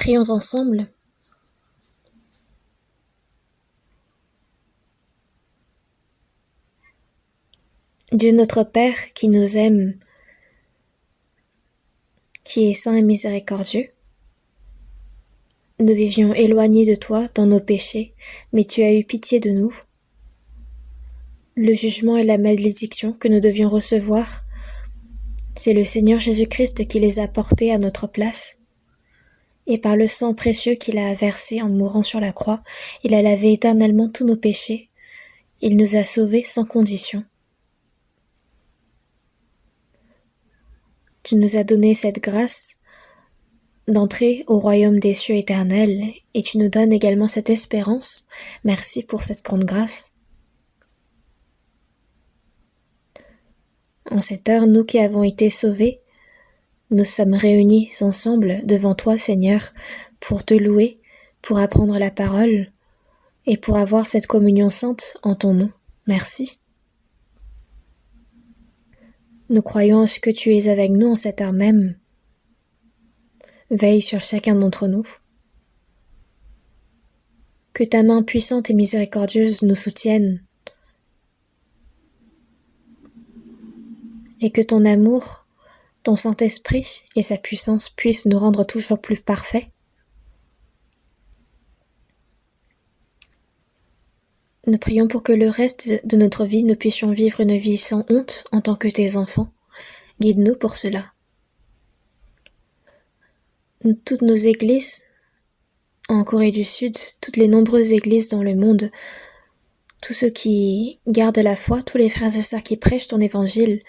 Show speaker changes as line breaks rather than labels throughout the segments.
Prions ensemble. Dieu notre Père qui nous aime, qui est saint et miséricordieux, nous vivions éloignés de toi dans nos péchés, mais tu as eu pitié de nous. Le jugement et la malédiction que nous devions recevoir, c'est le Seigneur Jésus-Christ qui les a portés à notre place. Et par le sang précieux qu'il a versé en mourant sur la croix, il a lavé éternellement tous nos péchés. Il nous a sauvés sans condition. Tu nous as donné cette grâce d'entrer au royaume des cieux éternels, et tu nous donnes également cette espérance. Merci pour cette grande grâce. En cette heure, nous qui avons été sauvés, nous sommes réunis ensemble devant toi, Seigneur, pour te louer, pour apprendre la parole, et pour avoir cette communion sainte en ton nom. Merci. Nous croyons en ce que tu es avec nous en cette heure même. Veille sur chacun d'entre nous. Que ta main puissante et miséricordieuse nous soutienne. Et que ton amour, ton Saint-Esprit et sa puissance puissent nous rendre toujours plus parfaits. Nous prions pour que le reste de notre vie, nous puissions vivre une vie sans honte en tant que tes enfants. Guide-nous pour cela. Toutes nos églises en Corée du Sud, toutes les nombreuses églises dans le monde, tous ceux qui gardent la foi, tous les frères et sœurs qui prêchent ton évangile,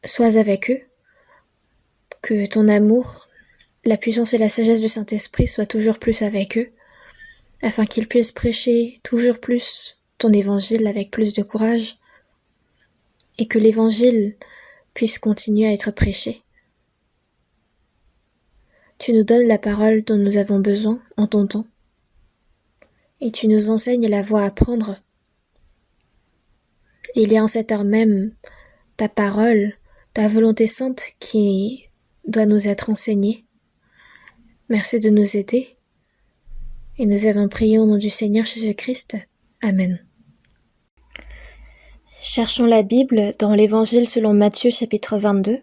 sois avec eux, que ton amour, la puissance et la sagesse du Saint-Esprit soient toujours plus avec eux, afin qu'ils puissent prêcher toujours plus ton évangile avec plus de courage, et que l'évangile puisse continuer à être prêché. Tu nous donnes la parole dont nous avons besoin en ton temps, et tu nous enseignes la voie à prendre. Il y a en cette heure même ta parole, ta volonté sainte qui doit nous être enseignée. Merci de nous aider, et nous avons prié au nom du Seigneur Jésus-Christ. Amen. Cherchons la Bible dans l'Évangile selon Matthieu chapitre 22.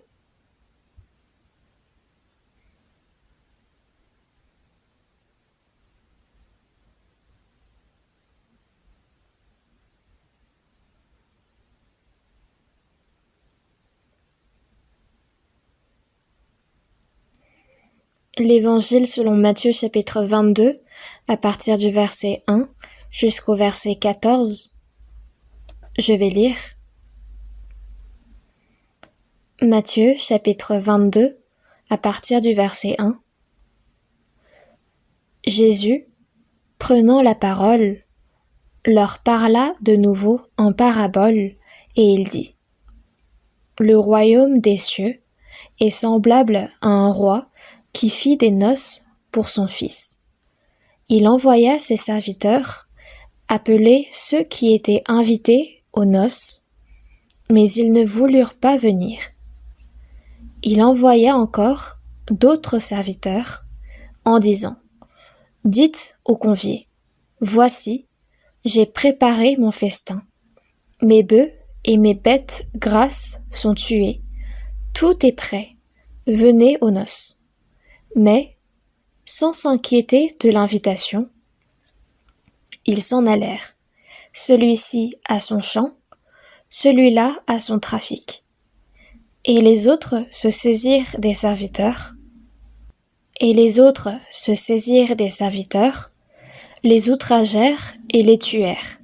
L'Évangile selon Matthieu chapitre 22, à partir du verset 1 jusqu'au verset 14. Je vais lire. Matthieu chapitre 22, à partir du verset 1. Jésus, prenant la parole, leur parla de nouveau en parabole, et il dit : Le royaume des cieux est semblable à un roi qui fit des noces pour son fils. Il envoya ses serviteurs appeler ceux qui étaient invités aux noces, mais ils ne voulurent pas venir. Il envoya encore d'autres serviteurs en disant : Dites aux conviés : Voici, j'ai préparé mon festin. Mes bœufs et mes bêtes grasses sont tués. Tout est prêt. Venez aux noces. Mais, sans s'inquiéter de l'invitation, ils s'en allèrent, celui-ci à son champ, celui-là à son trafic. Et les autres se saisirent des serviteurs, les outragèrent et les tuèrent.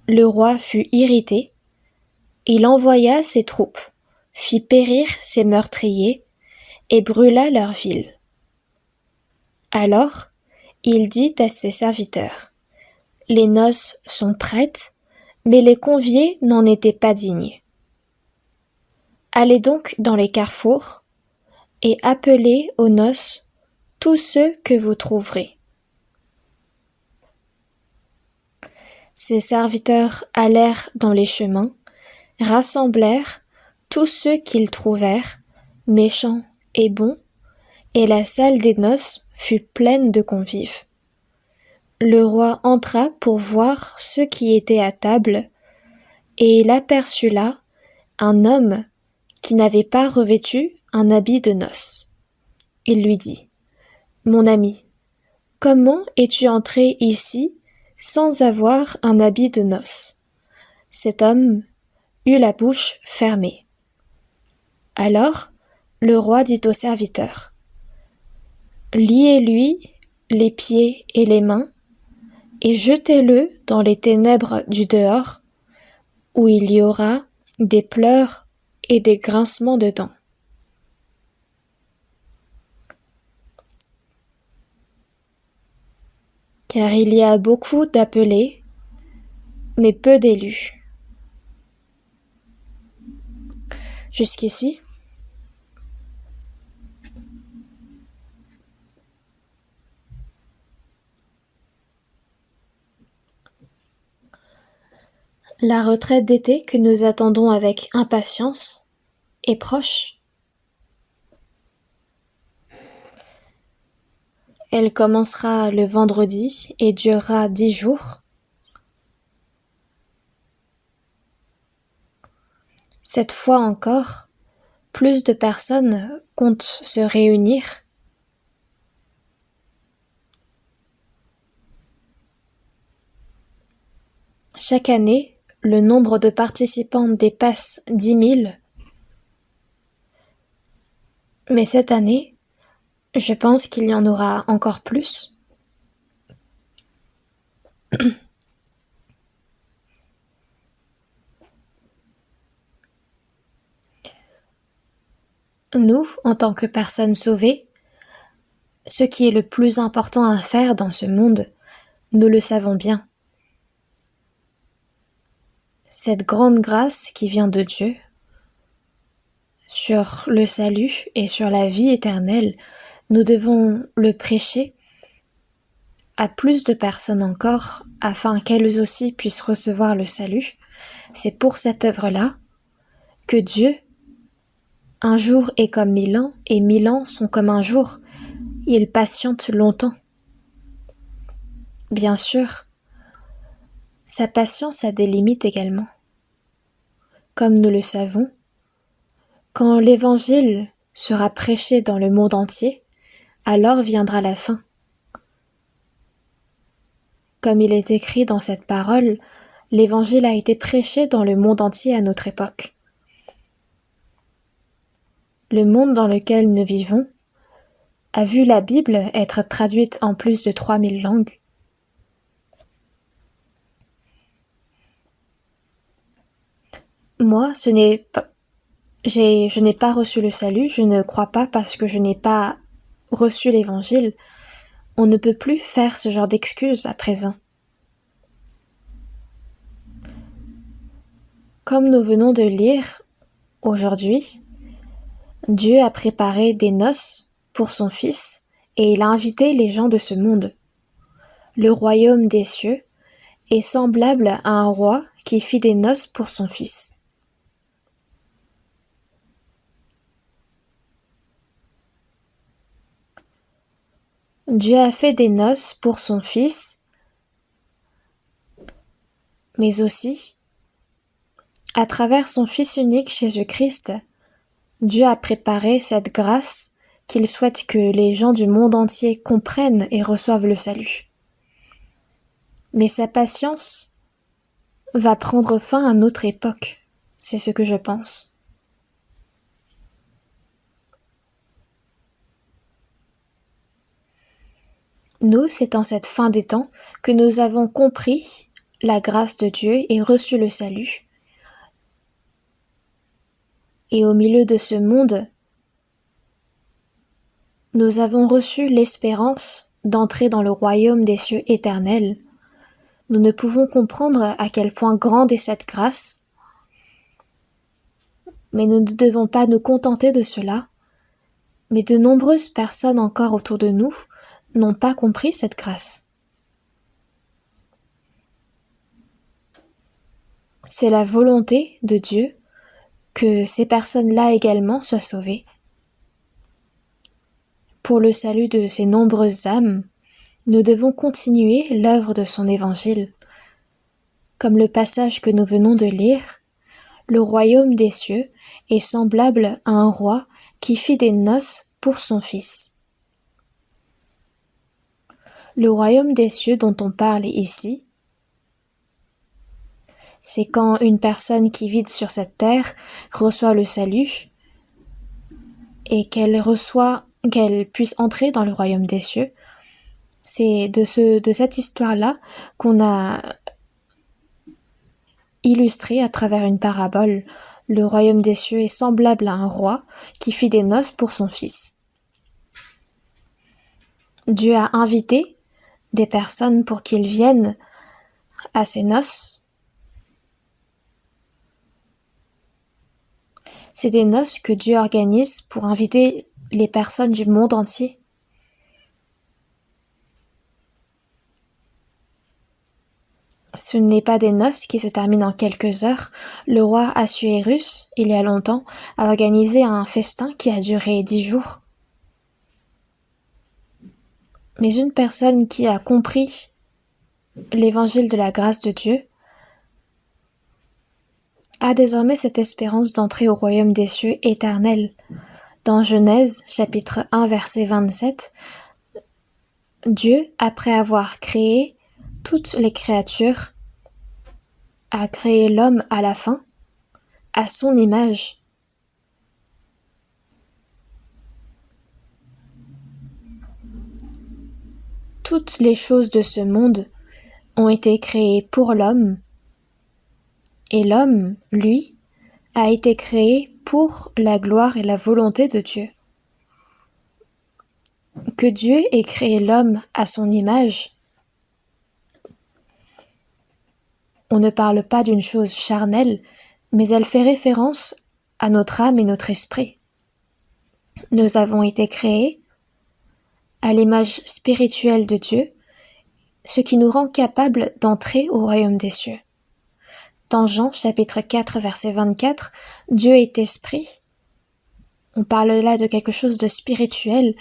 Le roi fut irrité, il envoya ses troupes, fit périr ses meurtriers et brûla leur ville. Alors, il dit à ses serviteurs : Les noces sont prêtes, mais les conviés n'en étaient pas dignes. Allez donc dans les carrefours et appelez aux noces tous ceux que vous trouverez. Ses serviteurs allèrent dans les chemins, rassemblèrent tous ceux qu'ils trouvèrent, méchants et bons, et la salle des noces fut pleine de convives. Le roi entra pour voir ceux qui étaient à table, et il aperçut là un homme qui n'avait pas revêtu un habit de noces. Il lui dit: Mon ami, comment es-tu entré ici sans avoir un habit de noces? Cet homme eut la bouche fermée. Alors le roi dit au serviteur: Liez-lui les pieds et les mains, et jetez-le dans les ténèbres du dehors, où il y aura des pleurs et des grincements de dents. Car il y a beaucoup d'appelés, mais peu d'élus. Jusqu'ici, la retraite d'été que nous attendons avec impatience est proche. Elle commencera le vendredi et durera 10 jours. Cette fois encore, plus de personnes comptent se réunir. Chaque année, le nombre de participants dépasse 10 000. Mais cette année, je pense qu'il y en aura encore plus. Nous, en tant que personnes sauvées, ce qui est le plus important à faire dans ce monde, nous le savons bien. Cette grande grâce qui vient de Dieu, sur le salut et sur la vie éternelle, nous devons le prêcher à plus de personnes encore, afin qu'elles aussi puissent recevoir le salut. C'est pour cette œuvre-là que Dieu, un jour est comme 1000 ans, et 1000 ans sont comme un jour. Il patiente longtemps. Bien sûr, sa patience a des limites également. Comme nous le savons, quand l'Évangile sera prêché dans le monde entier, alors viendra la fin. Comme il est écrit dans cette parole, l'Évangile a été prêché dans le monde entier à notre époque. Le monde dans lequel nous vivons a vu la Bible être traduite en plus de 3000 langues. Moi, je n'ai pas reçu le salut, je ne crois pas parce que je n'ai pas reçu l'Évangile. On ne peut plus faire ce genre d'excuses à présent. Comme nous venons de lire aujourd'hui, Dieu a préparé des noces pour son Fils et il a invité les gens de ce monde. Le royaume des cieux est semblable à un roi qui fit des noces pour son fils. Dieu a fait des noces pour son Fils, mais aussi, à travers son Fils unique Jésus-Christ, Dieu a préparé cette grâce qu'il souhaite que les gens du monde entier comprennent et reçoivent le salut. Mais sa patience va prendre fin à notre époque, c'est ce que je pense. Nous, c'est en cette fin des temps que nous avons compris la grâce de Dieu et reçu le salut. Et au milieu de ce monde, nous avons reçu l'espérance d'entrer dans le royaume des cieux éternels. Nous ne pouvons comprendre à quel point grande est cette grâce, mais nous ne devons pas nous contenter de cela. Mais de nombreuses personnes encore autour de nous n'ont pas compris cette grâce. C'est la volonté de Dieu que ces personnes-là également soient sauvées. pour le salut de ces nombreuses âmes, nous devons continuer l'œuvre de son évangile. Comme le passage que nous venons de lire, le royaume des cieux est semblable à un roi qui fit des noces pour son fils. Le royaume des cieux dont on parle ici, c'est quand une personne qui vit sur cette terre reçoit le salut et qu'elle puisse entrer dans le royaume des cieux. C'est de cette histoire-là qu'on a illustré à travers une parabole. Le royaume des cieux est semblable à un roi qui fit des noces pour son fils. Dieu a invité des personnes pour qu'ils viennent à ces noces. C'est des noces que Dieu organise pour inviter les personnes du monde entier. Ce n'est pas des noces qui se terminent en quelques heures. Le roi Assuérus, il y a longtemps, a organisé un festin qui a duré 10 jours. Mais une personne qui a compris l'évangile de la grâce de Dieu a désormais cette espérance d'entrer au royaume des cieux éternel. Dans Genèse, chapitre 1, verset 27, Dieu, après avoir créé toutes les créatures, a créé l'homme à la fin, à son image. Toutes les choses de ce monde ont été créées pour l'homme, et l'homme, lui, a été créé pour la gloire et la volonté de Dieu. Que Dieu ait créé l'homme à son image, on ne parle pas d'une chose charnelle, mais elle fait référence à notre âme et notre esprit. Nous avons été créés à l'image spirituelle de Dieu, ce qui nous rend capables d'entrer au royaume des cieux. Dans Jean chapitre 4 verset 24, Dieu est esprit. On parle là de quelque chose de spirituel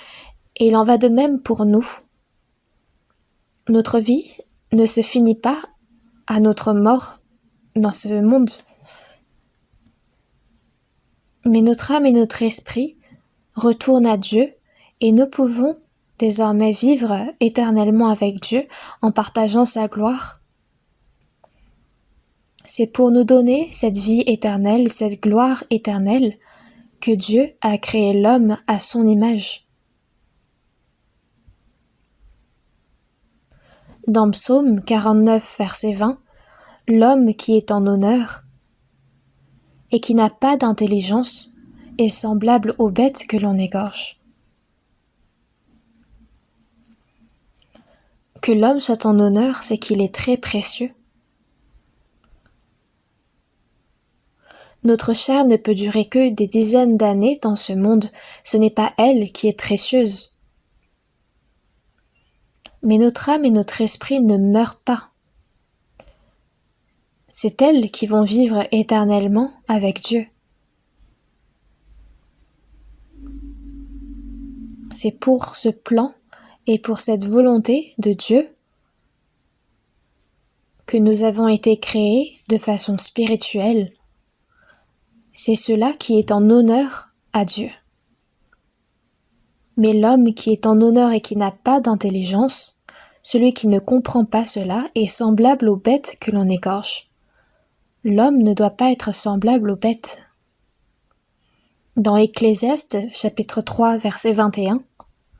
et il en va de même pour nous. Notre vie ne se finit pas à notre mort dans ce monde. Mais notre âme et notre esprit retournent à Dieu et nous pouvons désormais vivre éternellement avec Dieu en partageant sa gloire. C'est pour nous donner cette vie éternelle, cette gloire éternelle, que Dieu a créé l'homme à son image. Dans Psaume 49, verset 20, l'homme qui est en honneur et qui n'a pas d'intelligence est semblable aux bêtes que l'on égorge. Que l'homme soit en honneur, c'est qu'il est très précieux. Notre chair ne peut durer que des dizaines d'années dans ce monde, ce n'est pas elle qui est précieuse. Mais notre âme et notre esprit ne meurent pas. C'est elles qui vont vivre éternellement avec Dieu. C'est pour ce plan et pour cette volonté de Dieu que nous avons été créés de façon spirituelle. C'est cela qui est en honneur à Dieu. Mais l'homme qui est en honneur et qui n'a pas d'intelligence, celui qui ne comprend pas cela, est semblable aux bêtes que l'on égorge. L'homme ne doit pas être semblable aux bêtes. Dans Ecclésiaste, chapitre 3, verset 21,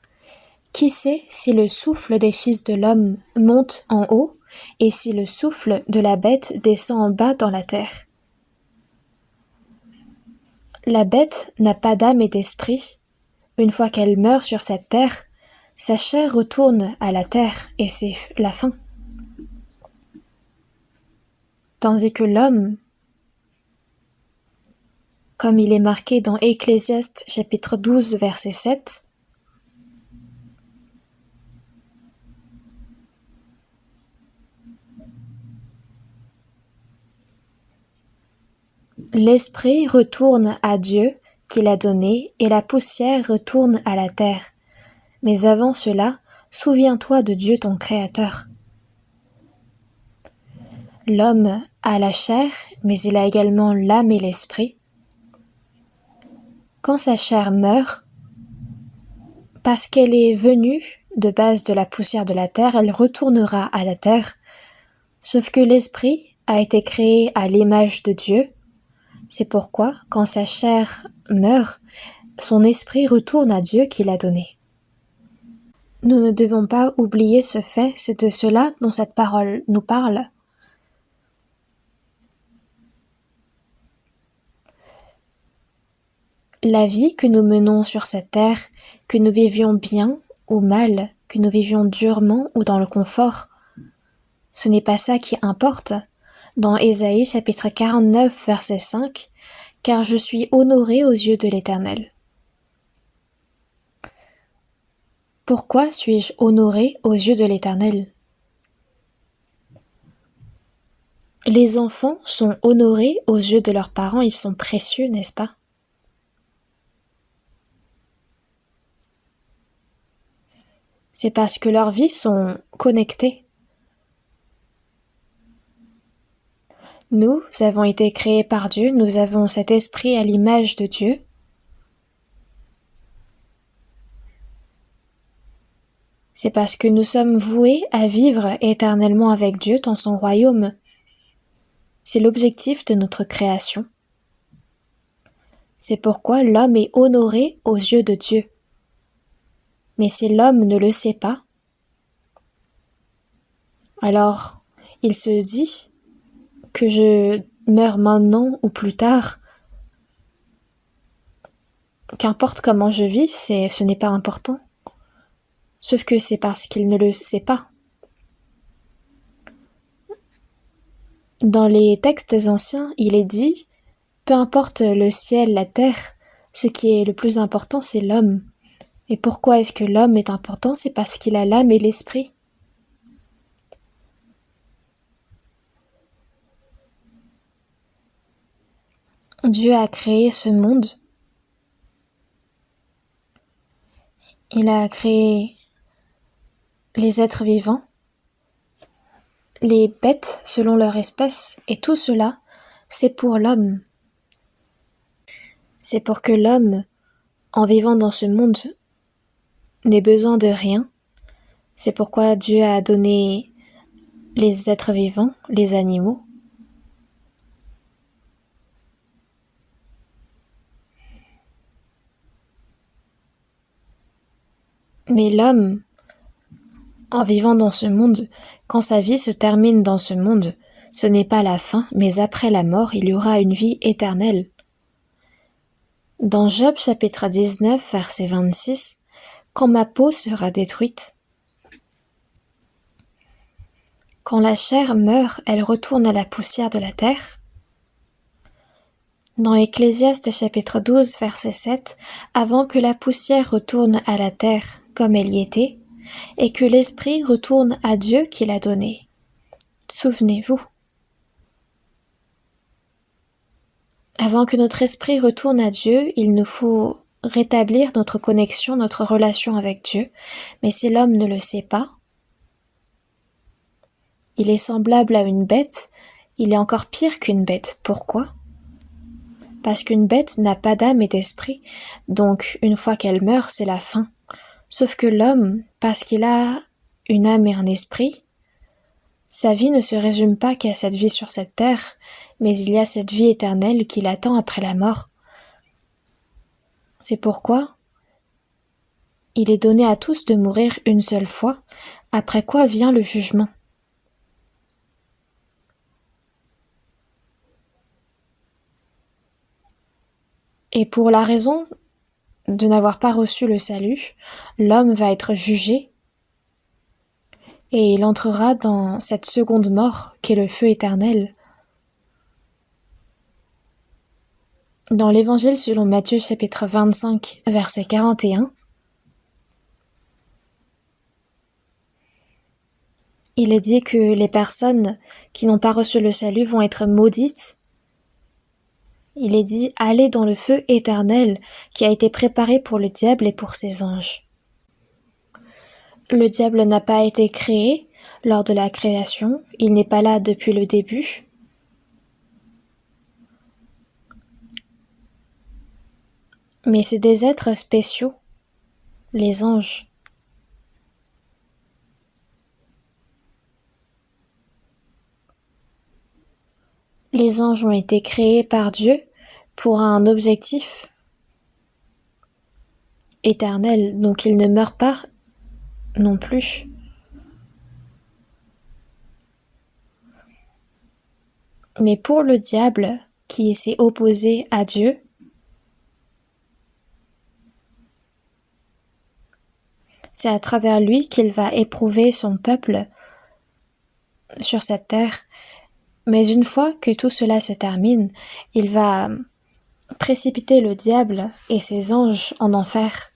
« Qui sait si le souffle des fils de l'homme monte en haut, et si le souffle de la bête descend en bas dans la terre ?» La bête n'a pas d'âme et d'esprit. Une fois qu'elle meurt sur cette terre, sa chair retourne à la terre et c'est la fin. Tandis que l'homme, comme il est marqué dans Ecclésiaste chapitre 12 verset 7, l'esprit retourne à Dieu qui l'a donné et la poussière retourne à la terre. Mais avant cela, souviens-toi de Dieu ton Créateur. L'homme a la chair, mais il a également l'âme et l'esprit. Quand sa chair meurt, parce qu'elle est venue de base de la poussière de la terre, elle retournera à la terre, sauf que l'esprit a été créé à l'image de Dieu. C'est pourquoi, quand sa chair meurt, son esprit retourne à Dieu qui l'a donné. Nous ne devons pas oublier ce fait, c'est de cela dont cette parole nous parle. La vie que nous menons sur cette terre, que nous vivions bien ou mal, que nous vivions durement ou dans le confort, ce n'est pas ça qui importe. Dans Ésaïe chapitre 49 verset 5, « Car je suis honoré aux yeux de l'Éternel. » Pourquoi suis-je honoré aux yeux de l'Éternel? Les enfants sont honorés aux yeux de leurs parents, ils sont précieux, n'est-ce pas? C'est parce que leurs vies sont connectées. Nous avons été créés par Dieu, nous avons cet esprit à l'image de Dieu. C'est parce que nous sommes voués à vivre éternellement avec Dieu dans son royaume. C'est l'objectif de notre création. C'est pourquoi l'homme est honoré aux yeux de Dieu. Mais si l'homme ne le sait pas, alors il se dit que je meurs maintenant ou plus tard, qu'importe comment je vis, ce n'est pas important. Sauf que c'est parce qu'il ne le sait pas. Dans les textes anciens, il est dit, peu importe le ciel, la terre, ce qui est le plus important, c'est l'homme. Et pourquoi est-ce que l'homme est important? C'est parce qu'il a l'âme et l'esprit. Dieu a créé ce monde. Il a créé les êtres vivants, les bêtes selon leur espèce, et tout cela, c'est pour l'homme. C'est pour que l'homme, en vivant dans ce monde, n'ait besoin de rien. C'est pourquoi Dieu a donné les êtres vivants, les animaux. Mais l'homme, en vivant dans ce monde, quand sa vie se termine dans ce monde, ce n'est pas la fin, mais après la mort, il y aura une vie éternelle. Dans Job chapitre 19, verset 26, « Quand ma peau sera détruite, quand la chair meurt, elle retourne à la poussière de la terre. » Dans Ecclésiaste chapitre 12, verset 7, « Avant que la poussière retourne à la terre comme elle y était, et que l'esprit retourne à Dieu qui l'a donné. » Souvenez-vous. Avant que notre esprit retourne à Dieu, il nous faut rétablir notre connexion, notre relation avec Dieu. Mais si l'homme ne le sait pas, il est semblable à une bête, il est encore pire qu'une bête. Pourquoi? Parce qu'une bête n'a pas d'âme et d'esprit, donc une fois qu'elle meurt, c'est la fin. Sauf que l'homme, parce qu'il a une âme et un esprit, sa vie ne se résume pas qu'à cette vie sur cette terre, mais il y a cette vie éternelle qui l'attend après la mort. C'est pourquoi il est donné à tous de mourir une seule fois, après quoi vient le jugement. Et pour la raison de n'avoir pas reçu le salut, l'homme va être jugé et il entrera dans cette seconde mort qu'est le feu éternel. Dans l'Évangile selon Matthieu chapitre 25 verset 41, il est dit que les personnes qui n'ont pas reçu le salut vont être maudites. Il est dit « Allez dans le feu éternel qui a été préparé pour le diable et pour ses anges ». Le diable n'a pas été créé lors de la création, il n'est pas là depuis le début. Mais c'est des êtres spéciaux, les anges. Les anges ont été créés par Dieu pour un objectif éternel, donc ils ne meurent pas non plus. Mais pour le diable, qui s'est opposé à Dieu, c'est à travers lui qu'il va éprouver son peuple sur cette terre. Mais une fois que tout cela se termine, il va précipiter le diable et ses anges en enfer.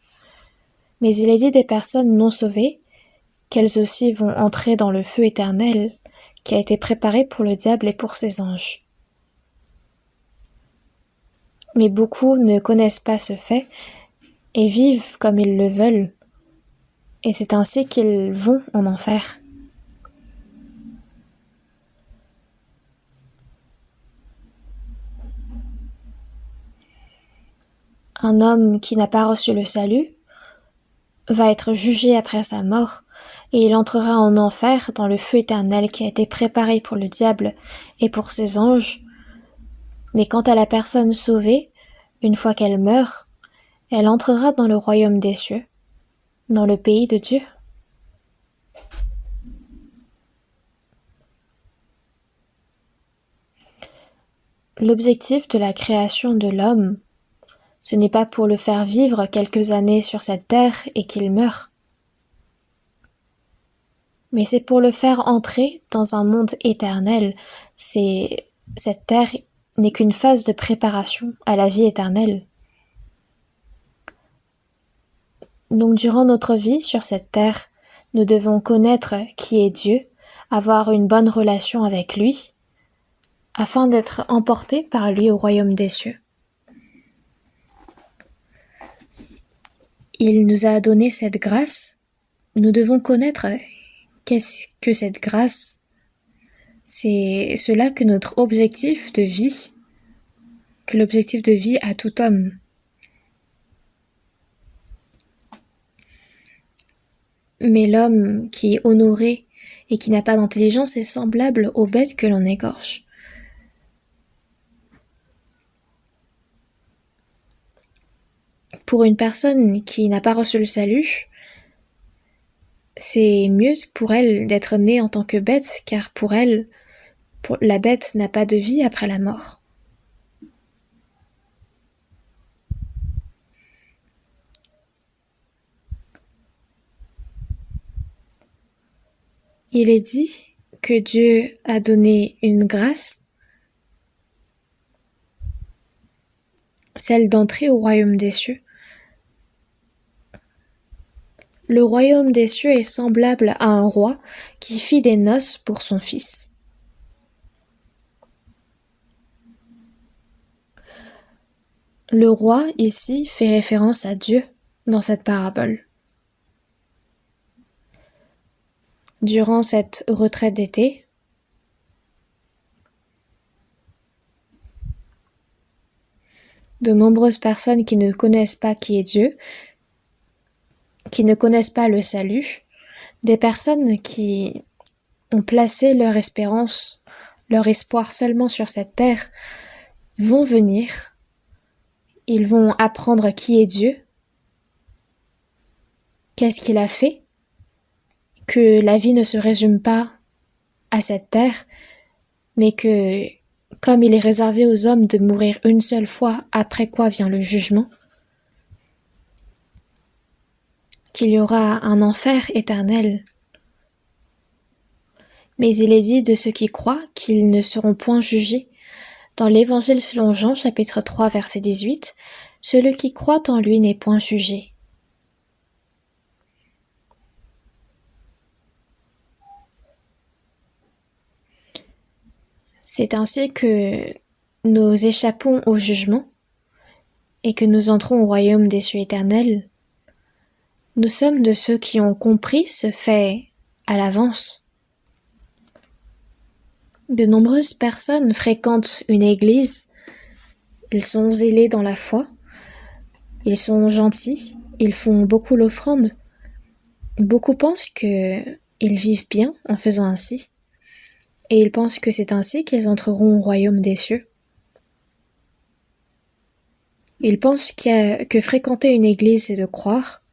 Mais il est dit des personnes non sauvées qu'elles aussi vont entrer dans le feu éternel qui a été préparé pour le diable et pour ses anges. Mais beaucoup ne connaissent pas ce fait et vivent comme ils le veulent, et c'est ainsi qu'ils vont en enfer. Un homme qui n'a pas reçu le salut va être jugé après sa mort, et il entrera en enfer dans le feu éternel qui a été préparé pour le diable et pour ses anges. Mais quant à la personne sauvée, une fois qu'elle meurt, elle entrera dans le royaume des cieux, dans le pays de Dieu. L'objectif de la création de l'homme, ce n'est pas pour le faire vivre quelques années sur cette terre et qu'il meure, mais c'est pour le faire entrer dans un monde éternel. Cette terre n'est qu'une phase de préparation à la vie éternelle. Donc durant notre vie sur cette terre, nous devons connaître qui est Dieu, avoir une bonne relation avec lui, afin d'être emportés par lui au royaume des cieux. Il nous a donné cette grâce, nous devons connaître qu'est-ce que cette grâce. C'est cela que notre objectif de vie, que l'objectif de vie à tout homme. Mais l'homme qui est honoré et qui n'a pas d'intelligence est semblable aux bêtes que l'on égorge. Pour une personne qui n'a pas reçu le salut, c'est mieux pour elle d'être née en tant que bête, car pour elle, la bête n'a pas de vie après la mort. Il est dit que Dieu a donné une grâce, celle d'entrer au royaume des cieux. Le royaume des cieux est semblable à un roi qui fit des noces pour son fils. Le roi, ici, fait référence à Dieu dans cette parabole. Durant cette retraite d'été, de nombreuses personnes qui ne connaissent pas qui est Dieu, qui ne connaissent pas le salut, des personnes qui ont placé leur espérance, leur espoir seulement sur cette terre, vont venir, ils vont apprendre qui est Dieu, qu'est-ce qu'il a fait, que la vie ne se résume pas à cette terre, mais que, comme il est réservé aux hommes de mourir une seule fois, après quoi vient le jugement, qu'il y aura un enfer éternel. Mais il est dit de ceux qui croient qu'ils ne seront point jugés. Dans l'Évangile selon Jean, chapitre 3, verset 18, « Celui qui croit en lui n'est point jugé. » C'est ainsi que nous échappons au jugement et que nous entrons au royaume des cieux éternels, Nous sommes de ceux qui ont compris ce fait à l'avance. De nombreuses personnes fréquentent une église, ils sont zélés dans la foi, ils sont gentils, ils font beaucoup l'offrande. Beaucoup pensent qu'ils vivent bien en faisant ainsi, et ils pensent que c'est ainsi qu'ils entreront au royaume des cieux. Ils pensent que fréquenter une église, c'est de croire,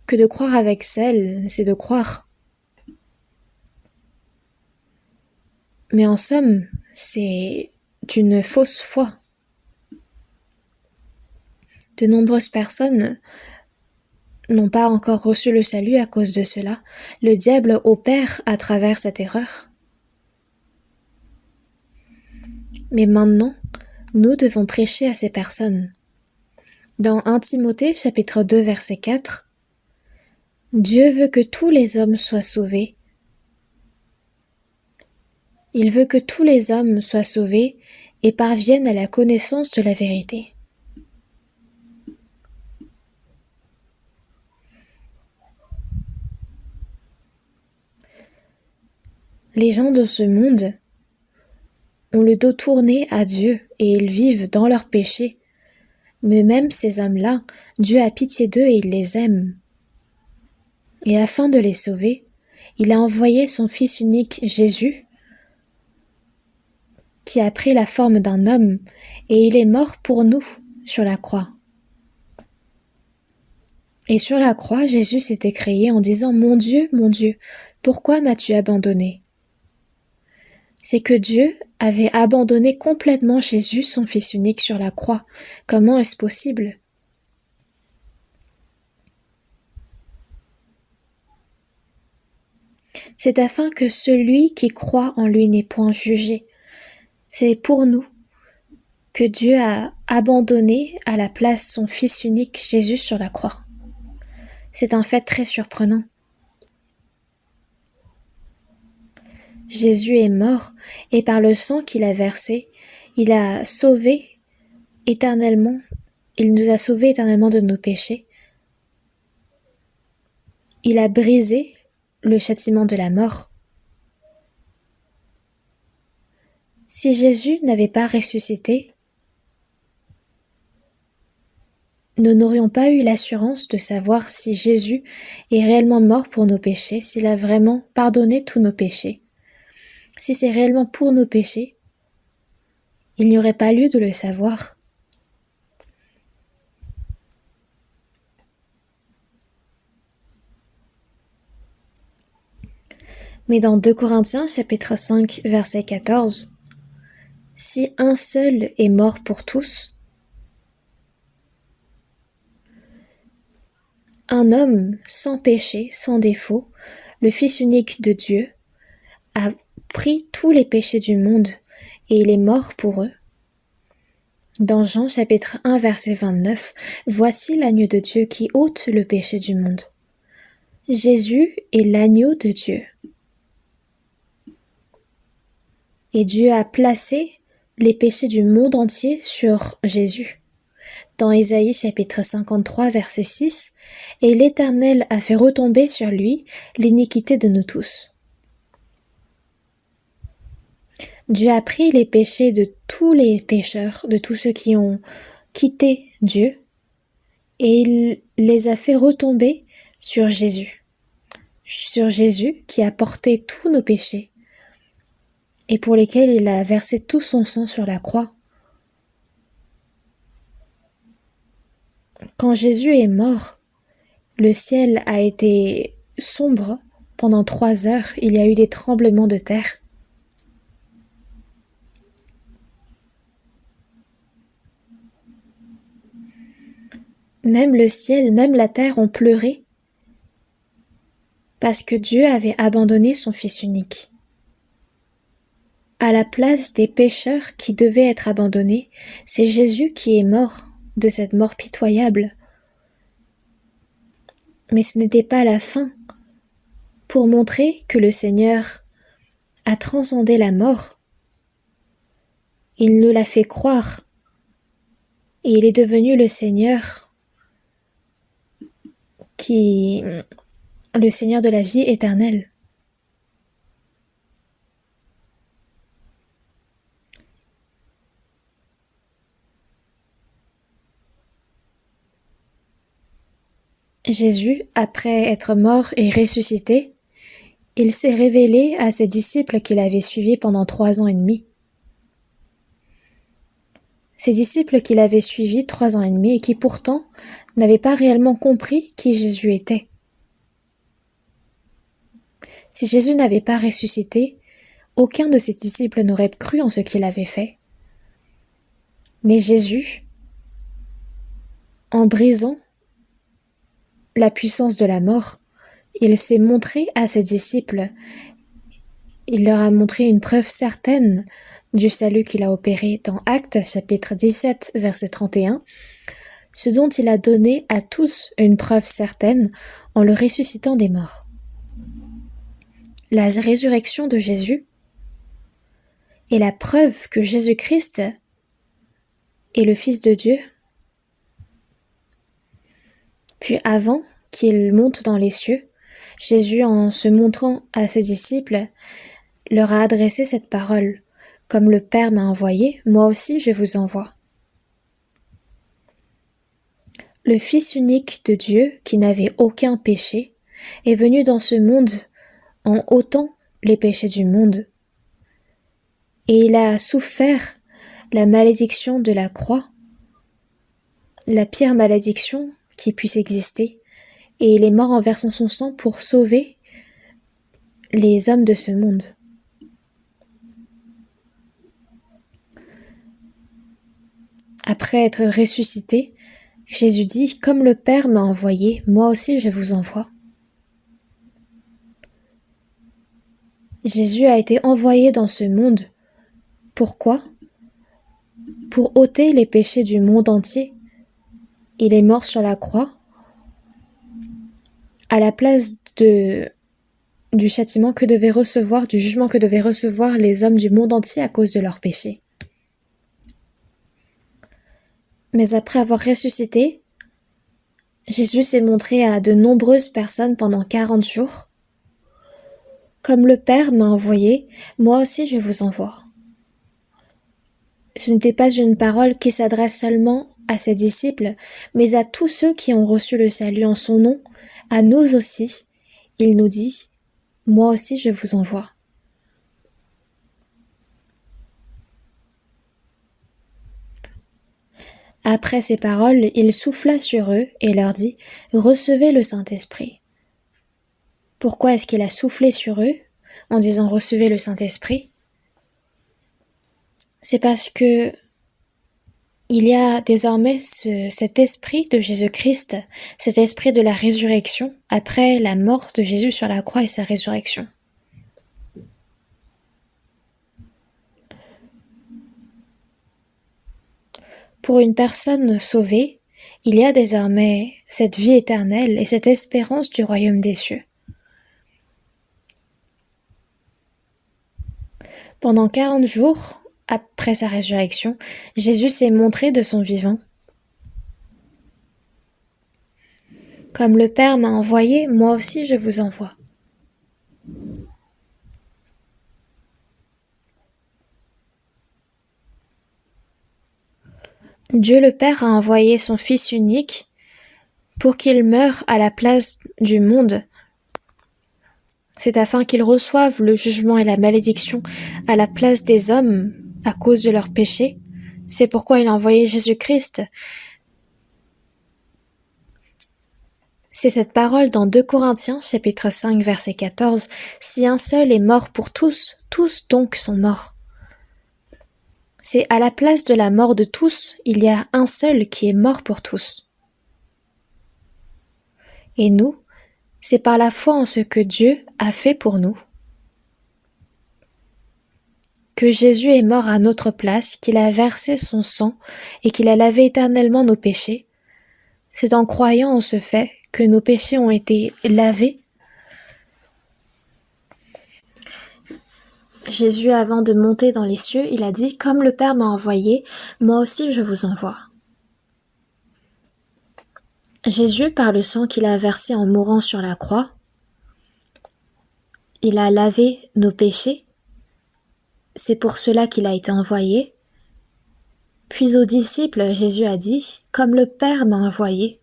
que de croire avec zèle, c'est de croire. Mais en somme, c'est une fausse foi. De nombreuses personnes n'ont pas encore reçu le salut à cause de cela. Le diable opère à travers cette erreur. Mais maintenant, nous devons prêcher à ces personnes. Dans 1 Timothée chapitre 2 verset 4, Dieu veut que tous les hommes soient sauvés. Il veut que tous les hommes soient sauvés et parviennent à la connaissance de la vérité. Les gens de ce monde ont le dos tourné à Dieu et ils vivent dans leur péché. Mais même ces hommes-là, Dieu a pitié d'eux et il les aime. Et afin de les sauver, il a envoyé son Fils unique Jésus, qui a pris la forme d'un homme, et il est mort pour nous sur la croix. Et sur la croix, Jésus s'est écrié en disant « Mon Dieu, pourquoi m'as-tu abandonné ?» C'est que Dieu avait abandonné complètement Jésus, son Fils unique, sur la croix. Comment est-ce possible ? C'est afin que celui qui croit en lui n'ait point jugé. C'est pour nous que Dieu a abandonné à la place son Fils unique Jésus sur la croix. C'est un fait très surprenant. Jésus est mort et par le sang qu'il a versé, il a sauvé éternellement, il nous a sauvés éternellement de nos péchés. Il a brisé le châtiment de la mort. Si Jésus n'avait pas ressuscité, nous n'aurions pas eu l'assurance de savoir si Jésus est réellement mort pour nos péchés, s'il a vraiment pardonné tous nos péchés. Si c'est réellement pour nos péchés, il n'y aurait pas lieu de le savoir. Mais dans 2 Corinthiens chapitre 5 verset 14, si un seul est mort pour tous, un homme sans péché, sans défaut, le Fils unique de Dieu, a pris tous les péchés du monde et il est mort pour eux. Dans Jean chapitre 1 verset 29, voici l'agneau de Dieu qui ôte le péché du monde. Jésus est l'agneau de Dieu. Et Dieu a placé les péchés du monde entier sur Jésus. Dans Ésaïe chapitre 53 verset 6, et l'Éternel a fait retomber sur lui l'iniquité de nous tous. Dieu a pris les péchés de tous les pécheurs, de tous ceux qui ont quitté Dieu, et il les a fait retomber sur Jésus. Sur Jésus qui a porté tous nos péchés et pour lesquels il a versé tout son sang sur la croix. Quand Jésus est mort, le ciel a été sombre pendant 3 heures, il y a eu des tremblements de terre. Même le ciel, même la terre ont pleuré parce que Dieu avait abandonné son Fils unique. À la place des pécheurs qui devaient être abandonnés, c'est Jésus qui est mort de cette mort pitoyable. Mais ce n'était pas la fin. Pour montrer que le Seigneur a transcendé la mort, il nous l'a fait croire et il est devenu le Seigneur qui le Seigneur de la vie éternelle. Jésus, après être mort et ressuscité, il s'est révélé à ses disciples qu'il avait suivis pendant 3 ans et demi. Ces disciples qu'il avait suivis 3 ans et demi et qui pourtant n'avaient pas réellement compris qui Jésus était. Si Jésus n'avait pas ressuscité, aucun de ses disciples n'aurait cru en ce qu'il avait fait. Mais Jésus, en brisant la puissance de la mort, il s'est montré à ses disciples. Il leur a montré une preuve certaine du salut qu'il a opéré dans Actes chapitre 17 verset 31, ce dont il a donné à tous une preuve certaine en le ressuscitant des morts. La résurrection de Jésus est la preuve que Jésus-Christ est le Fils de Dieu. Puis avant qu'il monte dans les cieux, Jésus, en se montrant à ses disciples, leur a adressé cette parole. Comme le Père m'a envoyé, moi aussi je vous envoie. Le Fils unique de Dieu, qui n'avait aucun péché, est venu dans ce monde en ôtant les péchés du monde. Et il a souffert la malédiction de la croix, la pire malédiction qui puisse exister, et il est mort en versant son sang pour sauver les hommes de ce monde. Après être ressuscité, Jésus dit « Comme le Père m'a envoyé, moi aussi je vous envoie ». Jésus a été envoyé dans ce monde. Pourquoi ? Pour ôter les péchés du monde entier. Il est mort sur la croix à la place du châtiment que devaient recevoir, du jugement que devaient recevoir les hommes du monde entier à cause de leurs péchés. Mais après avoir ressuscité, Jésus s'est montré à de nombreuses personnes pendant 40 jours. Comme le Père m'a envoyé, moi aussi je vous envoie. Ce n'était pas une parole qui s'adresse seulement à ses disciples, mais à tous ceux qui ont reçu le salut en son nom, à nous aussi. Il nous dit « Moi aussi je vous envoie ». Après ces paroles, il souffla sur eux et leur dit « Recevez le Saint-Esprit ». Pourquoi est-ce qu'il a soufflé sur eux en disant « Recevez le Saint-Esprit » ? C'est parce que il y a désormais cet esprit de Jésus-Christ, cet esprit de la résurrection après la mort de Jésus sur la croix et sa résurrection. Pour une personne sauvée, il y a désormais cette vie éternelle et cette espérance du royaume des cieux. Pendant 40 jours, après sa résurrection, Jésus s'est montré de son vivant. Comme le Père m'a envoyé, moi aussi je vous envoie. Dieu le Père a envoyé son Fils unique pour qu'il meure à la place du monde. C'est afin qu'il reçoive le jugement et la malédiction à la place des hommes à cause de leurs péchés. C'est pourquoi il a envoyé Jésus-Christ. C'est cette parole dans 2 Corinthiens, chapitre 5, verset 14. « Si un seul est mort pour tous, tous donc sont morts. » C'est à la place de la mort de tous, il y a un seul qui est mort pour tous. Et nous, c'est par la foi en ce que Dieu a fait pour nous, que Jésus est mort à notre place, qu'il a versé son sang et qu'il a lavé éternellement nos péchés. C'est en croyant en ce fait que nos péchés ont été lavés. Jésus, avant de monter dans les cieux, il a dit « Comme le Père m'a envoyé, moi aussi je vous envoie ». Jésus, par le sang qu'il a versé en mourant sur la croix, il a lavé nos péchés. C'est pour cela qu'il a été envoyé. Puis aux disciples, Jésus a dit, « Comme le Père m'a envoyé ».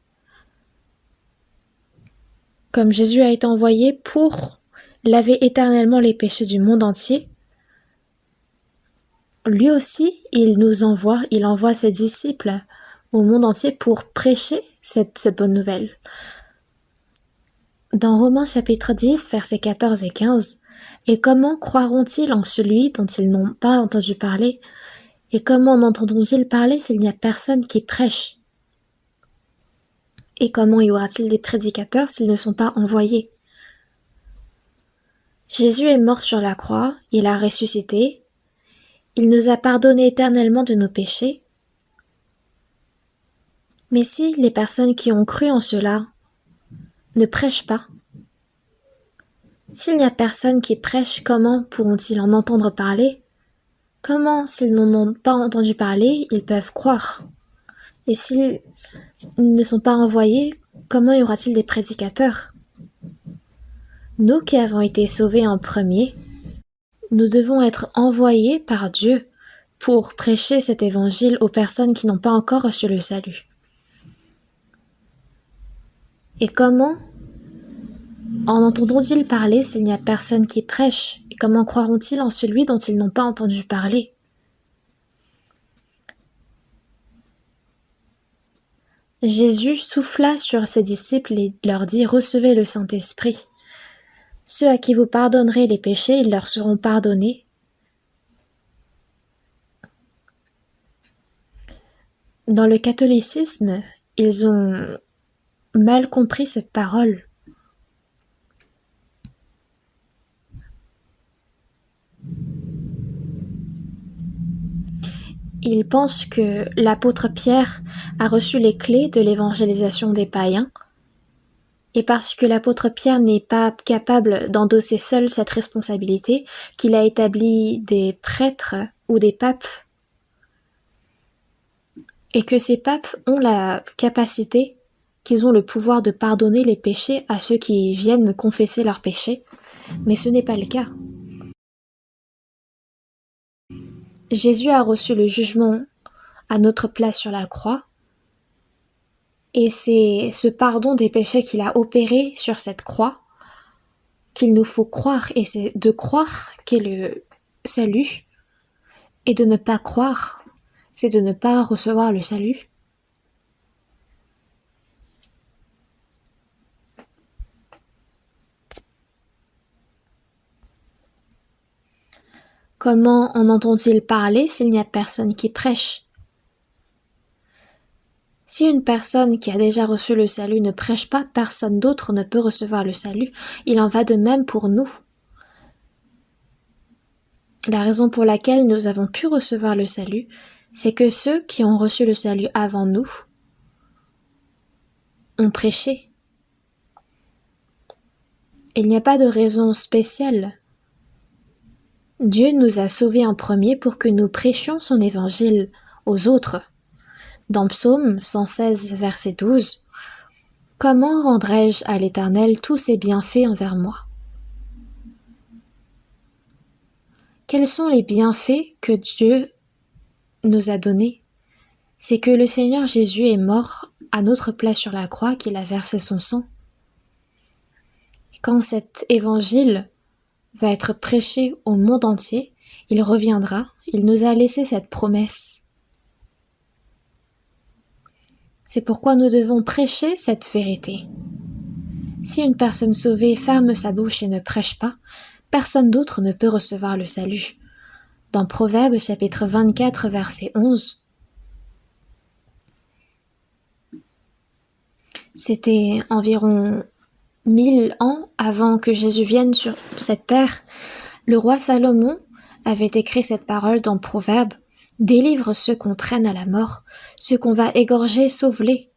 Comme Jésus a été envoyé pour laver éternellement les péchés du monde entier, lui aussi, il envoie ses disciples au monde entier pour prêcher cette bonne nouvelle. Dans Romains chapitre 10, versets 14 et 15, « Et comment croiront-ils en celui dont ils n'ont pas entendu parler ? Et comment entendront-ils parler s'il n'y a personne qui prêche ? Et comment y aura-t-il des prédicateurs s'ils ne sont pas envoyés ? » Jésus est mort sur la croix, il a ressuscité, il nous a pardonné éternellement de nos péchés. Mais si les personnes qui ont cru en cela ne prêchent pas, s'il n'y a personne qui prêche, comment pourront-ils en entendre parler ? Comment, s'ils n'en ont pas entendu parler, ils peuvent croire ? Et s'ils ne sont pas envoyés, comment y aura-t-il des prédicateurs ? Nous qui avons été sauvés en premier, nous devons être envoyés par Dieu pour prêcher cet évangile aux personnes qui n'ont pas encore reçu le salut. Et comment en entendront-ils parler s'il n'y a personne qui prêche ? Et comment croiront-ils en celui dont ils n'ont pas entendu parler ? Jésus souffla sur ses disciples et leur dit « Recevez le Saint-Esprit. Ceux à qui vous pardonnerez les péchés, ils leur seront pardonnés. Dans le catholicisme, ils ont mal compris cette parole. Ils pensent que l'apôtre Pierre a reçu les clés de l'évangélisation des païens, et parce que l'apôtre Pierre n'est pas capable d'endosser seul cette responsabilité, qu'il a établi des prêtres ou des papes, et que ces papes ont la capacité, qu'ils ont le pouvoir de pardonner les péchés à ceux qui viennent confesser leurs péchés, mais ce n'est pas le cas. Jésus a reçu le jugement à notre place sur la croix, et c'est ce pardon des péchés qu'il a opéré sur cette croix qu'il nous faut croire, et c'est de croire qu'est le salut, et de ne pas croire, c'est de ne pas recevoir le salut. Comment en entend-il parler s'il n'y a personne qui prêche ? Si une personne qui a déjà reçu le salut ne prêche pas, personne d'autre ne peut recevoir le salut. Il en va de même pour nous. La raison pour laquelle nous avons pu recevoir le salut, c'est que ceux qui ont reçu le salut avant nous ont prêché. Il n'y a pas de raison spéciale. Dieu nous a sauvés en premier pour que nous prêchions son évangile aux autres. Dans Psaume 116, verset 12, « Comment rendrai-je à l'Éternel tous ses bienfaits envers moi ?» Quels sont les bienfaits que Dieu nous a donnés ? C'est que le Seigneur Jésus est mort à notre place sur la croix, qu'il a versé son sang. Et quand cet évangile va être prêché au monde entier, il reviendra, il nous a laissé cette promesse. C'est pourquoi nous devons prêcher cette vérité. Si une personne sauvée ferme sa bouche et ne prêche pas, personne d'autre ne peut recevoir le salut. Dans Proverbes chapitre 24, verset 11, c'était environ 1000 ans avant que Jésus vienne sur cette terre, le roi Salomon avait écrit cette parole dans Proverbes. « Délivre ceux qu'on traîne à la mort, ceux qu'on va égorger, sauve-les. »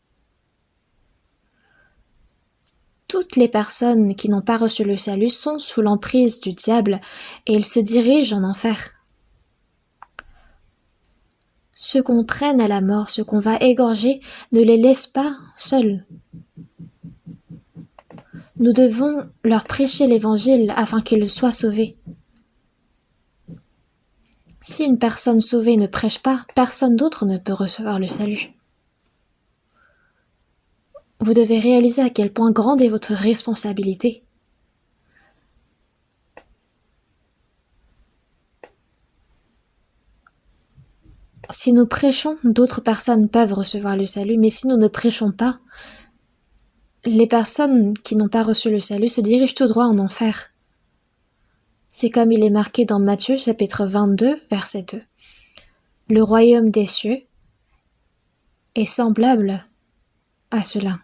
Toutes les personnes qui n'ont pas reçu le salut sont sous l'emprise du diable et ils se dirigent en enfer. Ceux qu'on traîne à la mort, ceux qu'on va égorger, ne les laisse pas seuls. Nous devons leur prêcher l'Évangile afin qu'ils soient sauvés. Si une personne sauvée ne prêche pas, personne d'autre ne peut recevoir le salut. Vous devez réaliser à quel point grande est votre responsabilité. Si nous prêchons, d'autres personnes peuvent recevoir le salut, mais si nous ne prêchons pas, les personnes qui n'ont pas reçu le salut se dirigent tout droit en enfer. C'est comme il est marqué dans Matthieu chapitre 22, verset 2. Le royaume des cieux est semblable à cela.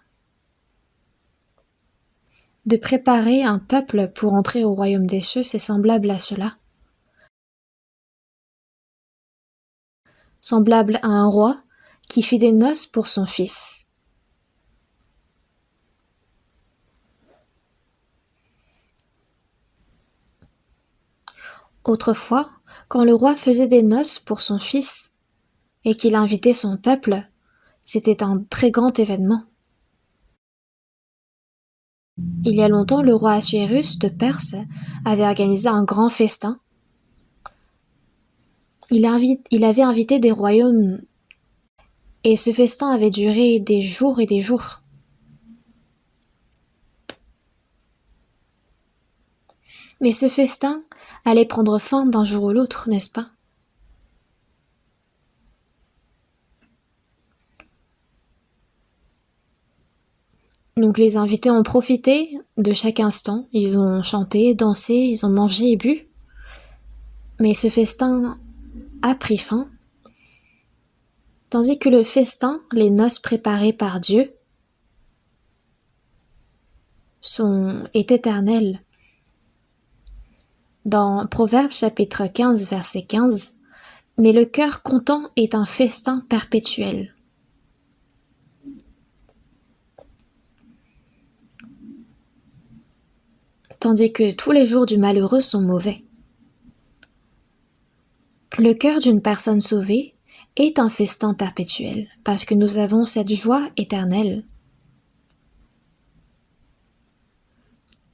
De préparer un peuple pour entrer au royaume des cieux, c'est semblable à cela. Semblable à un roi qui fit des noces pour son fils. Autrefois, quand le roi faisait des noces pour son fils et qu'il invitait son peuple, c'était un très grand événement. Il y a longtemps, le roi Assuérus de Perse avait organisé un grand festin. Il avait invité des royaumes et ce festin avait duré des jours et des jours. Mais ce festin allait prendre fin d'un jour ou l'autre, n'est-ce pas? Donc les invités ont profité de chaque instant, ils ont chanté, dansé, ils ont mangé et bu. Mais ce festin a pris fin, tandis que le festin, les noces préparées par Dieu, est éternel. Dans Proverbes chapitre 15, verset 15, « Mais le cœur content est un festin perpétuel. » Tandis que tous les jours du malheureux sont mauvais. Le cœur d'une personne sauvée est un festin perpétuel, parce que nous avons cette joie éternelle.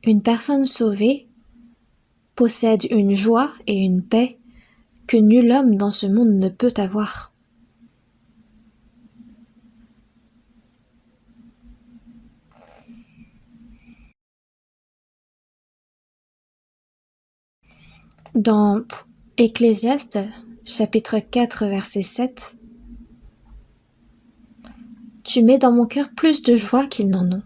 Une personne sauvée possède une joie et une paix que nul homme dans ce monde ne peut avoir. Dans Ecclésiaste, chapitre 4, verset 7, « Tu mets dans mon cœur plus de joie qu'ils n'en ont. »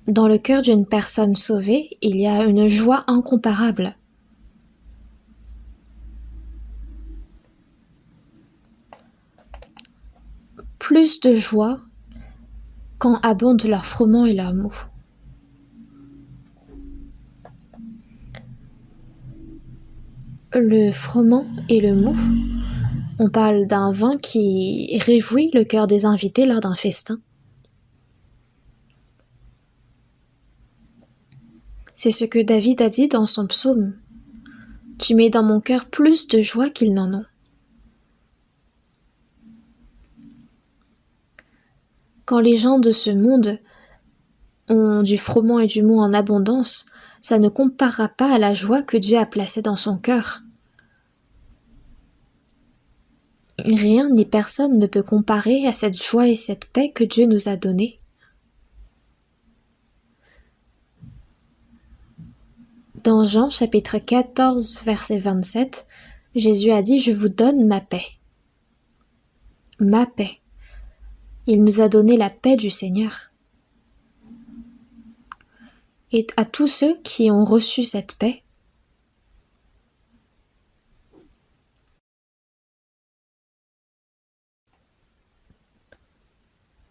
Dans le cœur d'une personne sauvée, il y a une joie incomparable. Plus de joie quand abondent leur froment et leur mou. Le froment et le mou, on parle d'un vin qui réjouit le cœur des invités lors d'un festin. C'est ce que David a dit dans son psaume. « Tu mets dans mon cœur plus de joie qu'ils n'en ont. » Quand les gens de ce monde ont du froment et du mou en abondance, ça ne comparera pas à la joie que Dieu a placée dans son cœur. Rien ni personne ne peut comparer à cette joie et cette paix que Dieu nous a donnée. Dans Jean chapitre 14, verset 27, Jésus a dit « Je vous donne ma paix. » Ma paix. Il nous a donné la paix du Seigneur. Et à tous ceux qui ont reçu cette paix,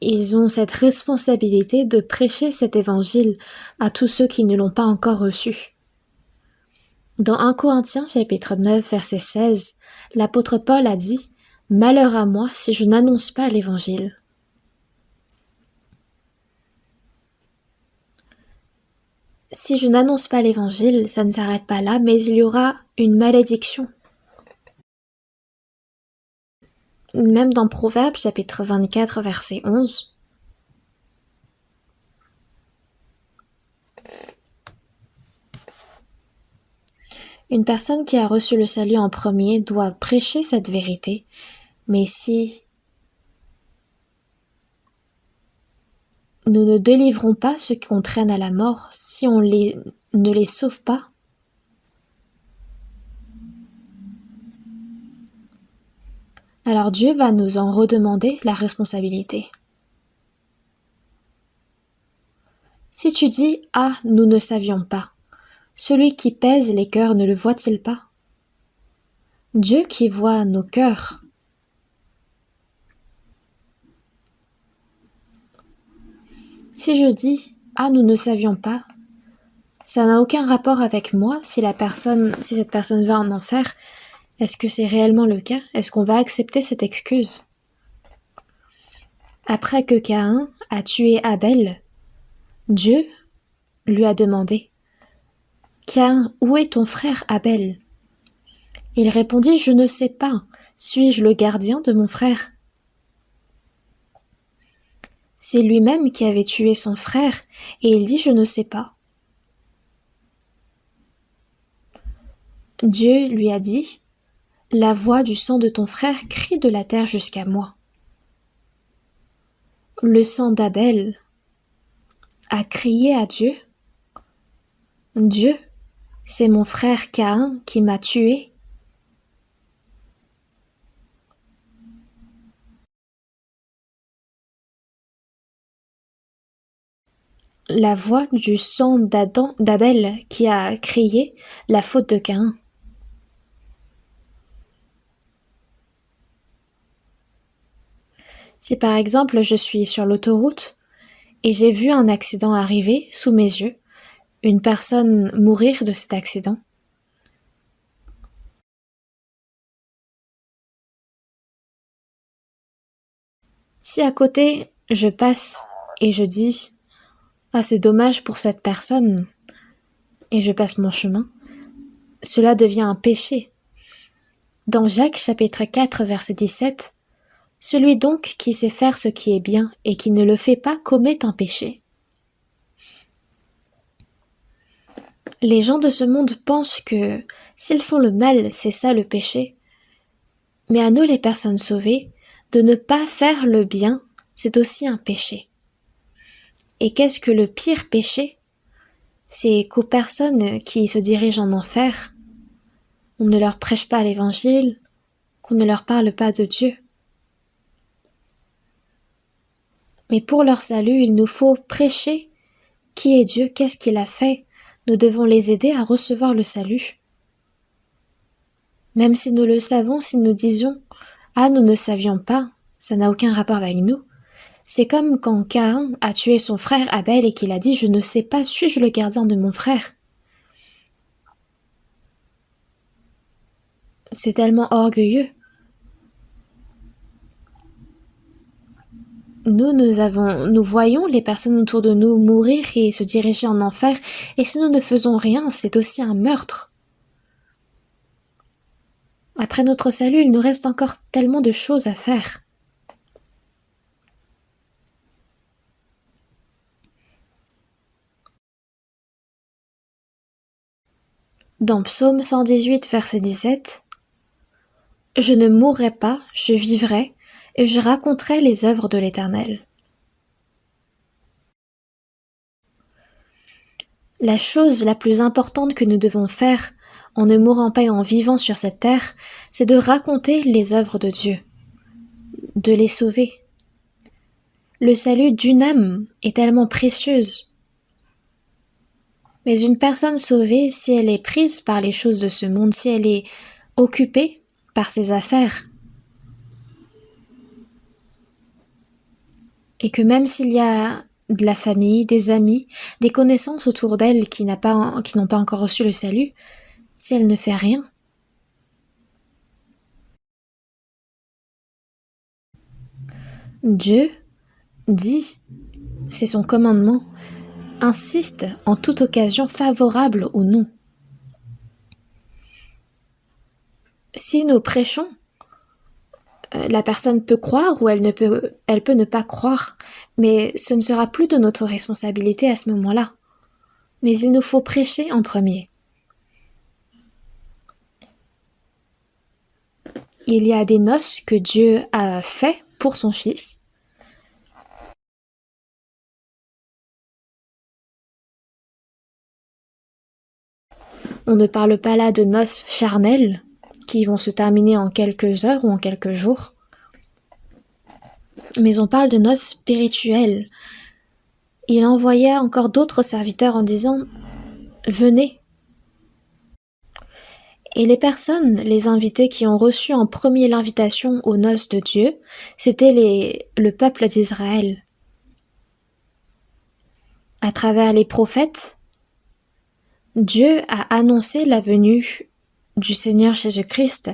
ils ont cette responsabilité de prêcher cet évangile à tous ceux qui ne l'ont pas encore reçu. Dans 1 Corinthiens chapitre 9 verset 16, l'apôtre Paul a dit « Malheur à moi si je n'annonce pas l'évangile. » Si je n'annonce pas l'évangile, ça ne s'arrête pas là, mais il y aura une malédiction. Même dans Proverbes chapitre 24 verset 11, Une personne qui a reçu le salut en premier doit prêcher cette vérité, mais si nous ne délivrons pas ceux qu'on traîne à la mort, si on ne les sauve pas, alors Dieu va nous en redemander la responsabilité. Si tu dis « Ah, nous ne savions pas », celui qui pèse les cœurs ne le voit-il pas? Dieu qui voit nos cœurs. Si je dis « Ah, nous ne savions pas », ça n'a aucun rapport avec moi. Si cette personne va en enfer, est-ce que c'est réellement le cas? Est-ce qu'on va accepter cette excuse? Après que Caïn a tué Abel, Dieu lui a demandé « Caïn, où est ton frère Abel ?» Il répondit « Je ne sais pas. Suis-je le gardien de mon frère ?» C'est lui-même qui avait tué son frère, et il dit « Je ne sais pas. » Dieu lui a dit « La voix du sang de ton frère crie de la terre jusqu'à moi. » Le sang d'Abel a crié à Dieu. Dieu, c'est mon frère Caïn qui m'a tué. La voix du sang d'Abel qui a crié la faute de Caïn. Si par exemple je suis sur l'autoroute et j'ai vu un accident arriver sous mes yeux, une personne mourir de cet accident, si à côté je passe et je dis « Ah, c'est dommage pour cette personne » et je passe mon chemin, cela devient un péché. Dans Jacques chapitre 4 verset 17, « Celui donc qui sait faire ce qui est bien et qui ne le fait pas commet un péché. » Les gens de ce monde pensent que s'ils font le mal, c'est ça le péché. Mais à nous les personnes sauvées, de ne pas faire le bien, c'est aussi un péché. Et qu'est-ce que le pire péché? C'est qu'aux personnes qui se dirigent en enfer, on ne leur prêche pas l'évangile, qu'on ne leur parle pas de Dieu. Mais pour leur salut, il nous faut prêcher qui est Dieu, qu'est-ce qu'il a fait. Nous devons les aider à recevoir le salut. Même si nous le savons, si nous disions « Ah, nous ne savions pas », ça n'a aucun rapport avec nous. C'est comme quand Caïn a tué son frère Abel et qu'il a dit « Je ne sais pas, suis-je le gardien de mon frère ?» C'est tellement orgueilleux. Nous voyons les personnes autour de nous mourir et se diriger en enfer, et si nous ne faisons rien, c'est aussi un meurtre. Après notre salut, il nous reste encore tellement de choses à faire. Dans Psaume 118, verset 17, « Je ne mourrai pas, je vivrai, et je raconterai les œuvres de l'Éternel. » La chose la plus importante que nous devons faire, en ne mourant pas et en vivant sur cette terre, c'est de raconter les œuvres de Dieu, de les sauver. Le salut d'une âme est tellement précieuse. Mais une personne sauvée, si elle est prise par les choses de ce monde, si elle est occupée par ses affaires, et que même s'il y a de la famille, des amis, des connaissances autour d'elle qui n'ont pas encore reçu le salut, si elle ne fait rien, Dieu dit, c'est son commandement, insiste en toute occasion favorable ou non. Si nous prêchons, la personne peut croire ou elle peut ne pas croire, mais ce ne sera plus de notre responsabilité à ce moment-là. Mais il nous faut prêcher en premier. il y a des noces que Dieu a fait pour son Fils. On ne parle pas là de noces charnelles qui vont se terminer en quelques heures ou en quelques jours, mais on parle de noces spirituelles. Il envoya encore d'autres serviteurs en disant « Venez ». Et les personnes, les invités qui ont reçu en premier l'invitation aux noces de Dieu, c'était le peuple d'Israël. À travers les prophètes, Dieu a annoncé la venue du Seigneur Jésus-Christ.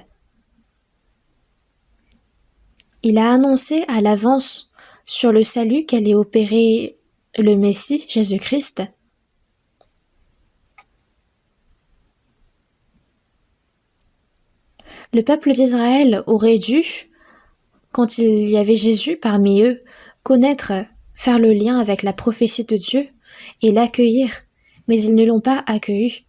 Il a annoncé à l'avance sur le salut qu'allait opérer le Messie, Jésus-Christ. Le peuple d'Israël aurait dû, quand il y avait Jésus parmi eux, connaître, faire le lien avec la prophétie de Dieu et l'accueillir, mais ils ne l'ont pas accueilli.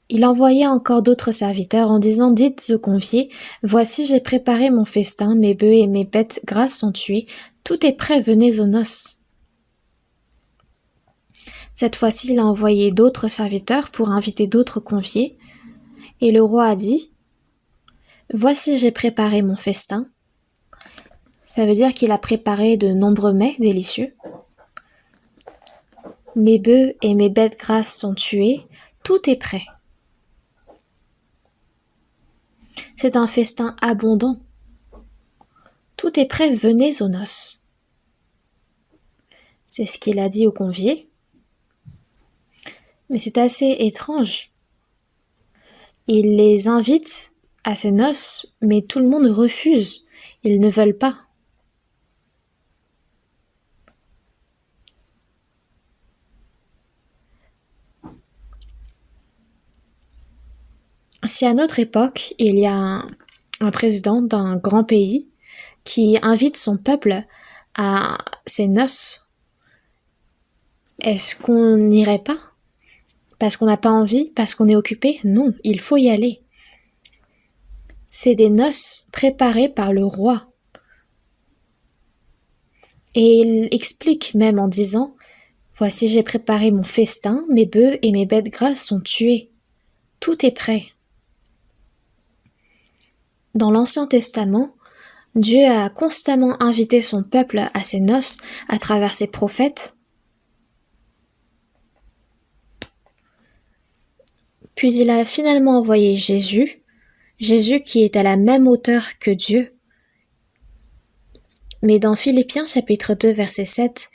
Il envoya encore d'autres serviteurs en disant « Dites aux conviés, voici j'ai préparé mon festin, mes bœufs et mes bêtes grasses sont tués, tout est prêt, venez aux noces. » Cette fois-ci, il a envoyé d'autres serviteurs pour inviter d'autres conviés, et le roi a dit « Voici j'ai préparé mon festin ». Ça veut dire qu'il a préparé de nombreux mets délicieux. Mes bœufs et mes bêtes grasses sont tués, tout est prêt. C'est un festin abondant. Tout est prêt, venez aux noces. C'est ce qu'il a dit aux conviés. Mais c'est assez étrange. Il les invite à ses noces, mais tout le monde refuse. Ils ne veulent pas. Si à notre époque, il y a un président d'un grand pays qui invite son peuple à ses noces, est-ce qu'on n'irait pas? Parce qu'on n'a pas envie? Parce qu'on est occupé? Non, il faut y aller. C'est des noces préparées par le roi. Et il explique même en disant « Voici j'ai préparé mon festin, mes bœufs et mes bêtes grasses sont tués. Tout est prêt. » Dans l'Ancien Testament, Dieu a constamment invité son peuple à ses noces à travers ses prophètes. Puis il a finalement envoyé Jésus qui est à la même hauteur que Dieu. Mais dans Philippiens chapitre 2 verset 7,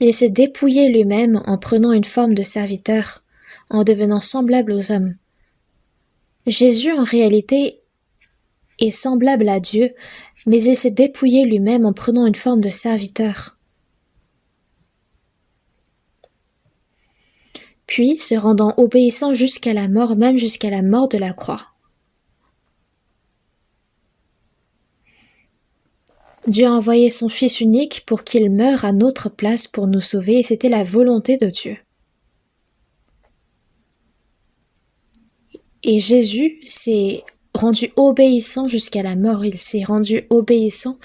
il s'est dépouillé lui-même en prenant une forme de serviteur, en devenant semblable aux hommes. Jésus, en réalité, est semblable à Dieu, mais il s'est dépouillé lui-même en prenant une forme de serviteur. Puis se rendant obéissant jusqu'à la mort, même jusqu'à la mort de la croix. Dieu a envoyé son Fils unique pour qu'il meure à notre place pour nous sauver, et c'était la volonté de Dieu. Et Jésus s'est rendu obéissant jusqu'à la mort, il s'est rendu obéissant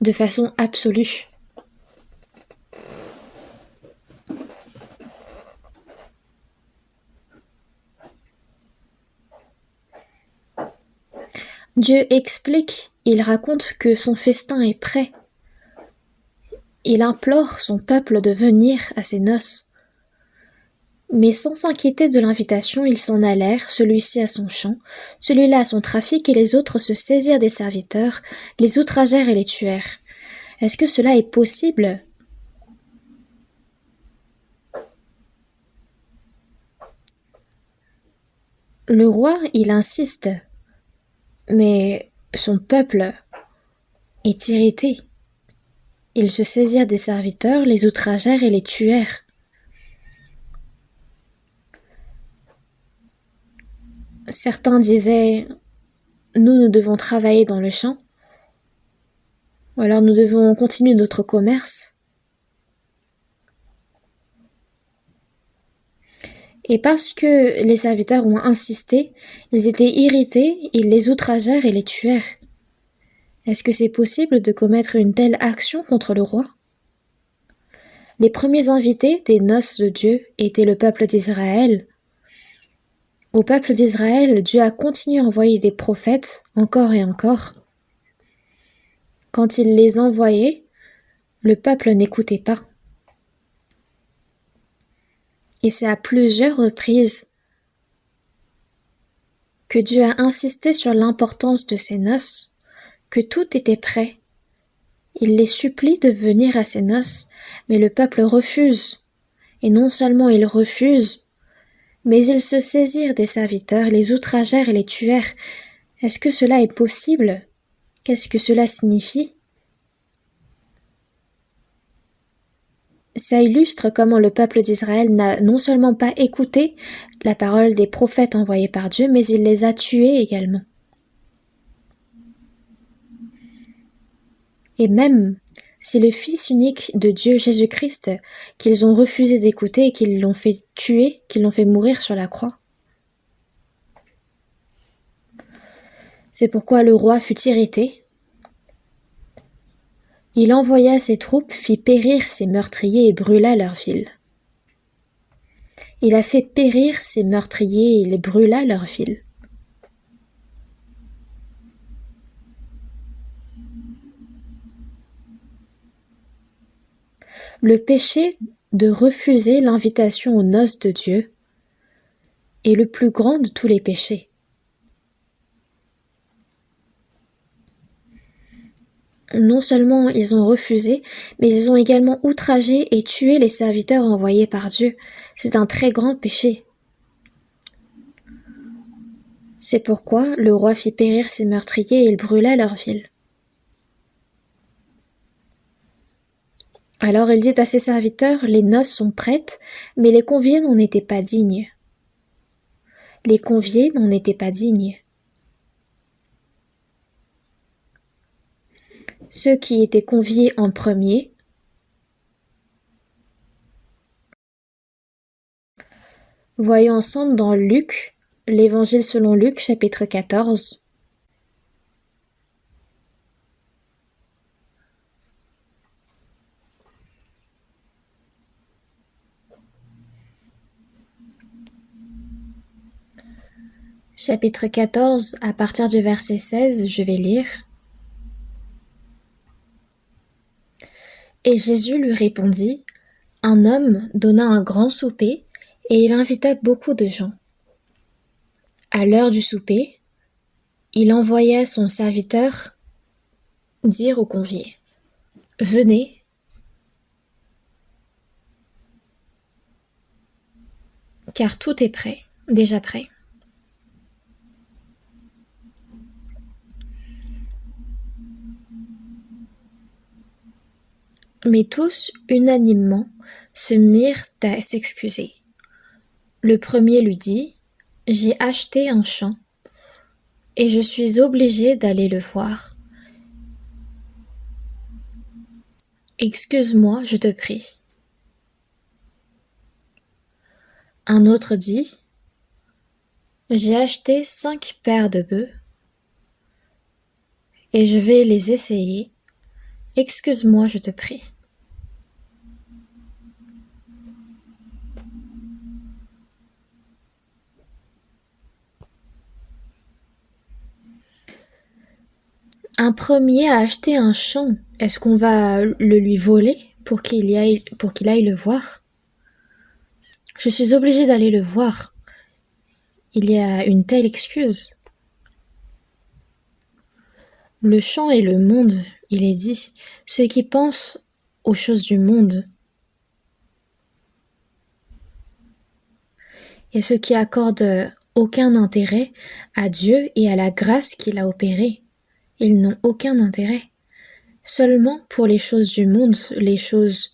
de façon absolue. Dieu explique, il raconte que son festin est prêt. Il implore son peuple de venir à ses noces. Mais sans s'inquiéter de l'invitation, ils s'en allèrent, celui-ci à son champ, celui-là à son trafic, et les autres se saisirent des serviteurs, les outragèrent et les tuèrent. Est-ce que cela est possible? Le roi, il insiste, mais son peuple est irrité. Ils se saisirent des serviteurs, les outragèrent et les tuèrent. Certains disaient « Nous devons travailler dans le champ » ou alors « Nous devons continuer notre commerce ». Et parce que les serviteurs ont insisté, ils étaient irrités, ils les outragèrent et les tuèrent. Est-ce que c'est possible de commettre une telle action contre le roi? Les premiers invités des noces de Dieu étaient le peuple d'Israël. Au peuple d'Israël, Dieu a continué à envoyer des prophètes encore et encore. Quand il les envoyait, le peuple n'écoutait pas. Et c'est à plusieurs reprises que Dieu a insisté sur l'importance de ces noces, que tout était prêt. Il les supplie de venir à ces noces, mais le peuple refuse. Et non seulement ils refusent, mais ils se saisirent des serviteurs, les outragèrent et les tuèrent. Est-ce que cela est possible? Qu'est-ce que cela signifie? Ça illustre comment le peuple d'Israël n'a non seulement pas écouté la parole des prophètes envoyés par Dieu, mais il les a tués également. Et même si le Fils unique de Dieu, Jésus-Christ, qu'ils ont refusé d'écouter et qu'ils l'ont fait tuer, qu'ils l'ont fait mourir sur la croix. C'est pourquoi le roi fut irrité. Il envoya ses troupes, fit périr ses meurtriers et brûla leur ville. Il a fait périr ses meurtriers et il brûla leur ville. Le péché de refuser l'invitation aux noces de Dieu est le plus grand de tous les péchés. Non seulement ils ont refusé, mais ils ont également outragé et tué les serviteurs envoyés par Dieu. C'est un très grand péché. C'est pourquoi le roi fit périr ses meurtriers et il brûla leur ville. Alors il dit à ses serviteurs, les noces sont prêtes, mais les conviés n'en étaient pas dignes. Les conviés n'en étaient pas dignes. Ceux qui étaient conviés en premier, voyons ensemble dans Luc, l'Évangile selon Luc, chapitre 14. Chapitre 14, à partir du verset 16, je vais lire. Et Jésus lui répondit, un homme donna un grand souper, et il invita beaucoup de gens. À l'heure du souper, il envoya son serviteur dire aux conviés, venez, car tout est prêt, déjà prêt. Mais tous, unanimement, se mirent à s'excuser. Le premier lui dit, j'ai acheté un champ, et je suis obligé d'aller le voir. Excuse-moi, je te prie. Un autre dit, j'ai acheté 5 paires de bœufs, et je vais les essayer. Excuse-moi, je te prie. Un premier a acheté un champ. Est-ce qu'on va le lui voler pour qu'il aille le voir? Je suis obligé d'aller le voir. Il y a une telle excuse. Le champ est le monde, il est dit, ceux qui pensent aux choses du monde. Et ceux qui accordent aucun intérêt à Dieu et à la grâce qu'il a opérée. Ils n'ont aucun intérêt. Seulement pour les choses du monde, les choses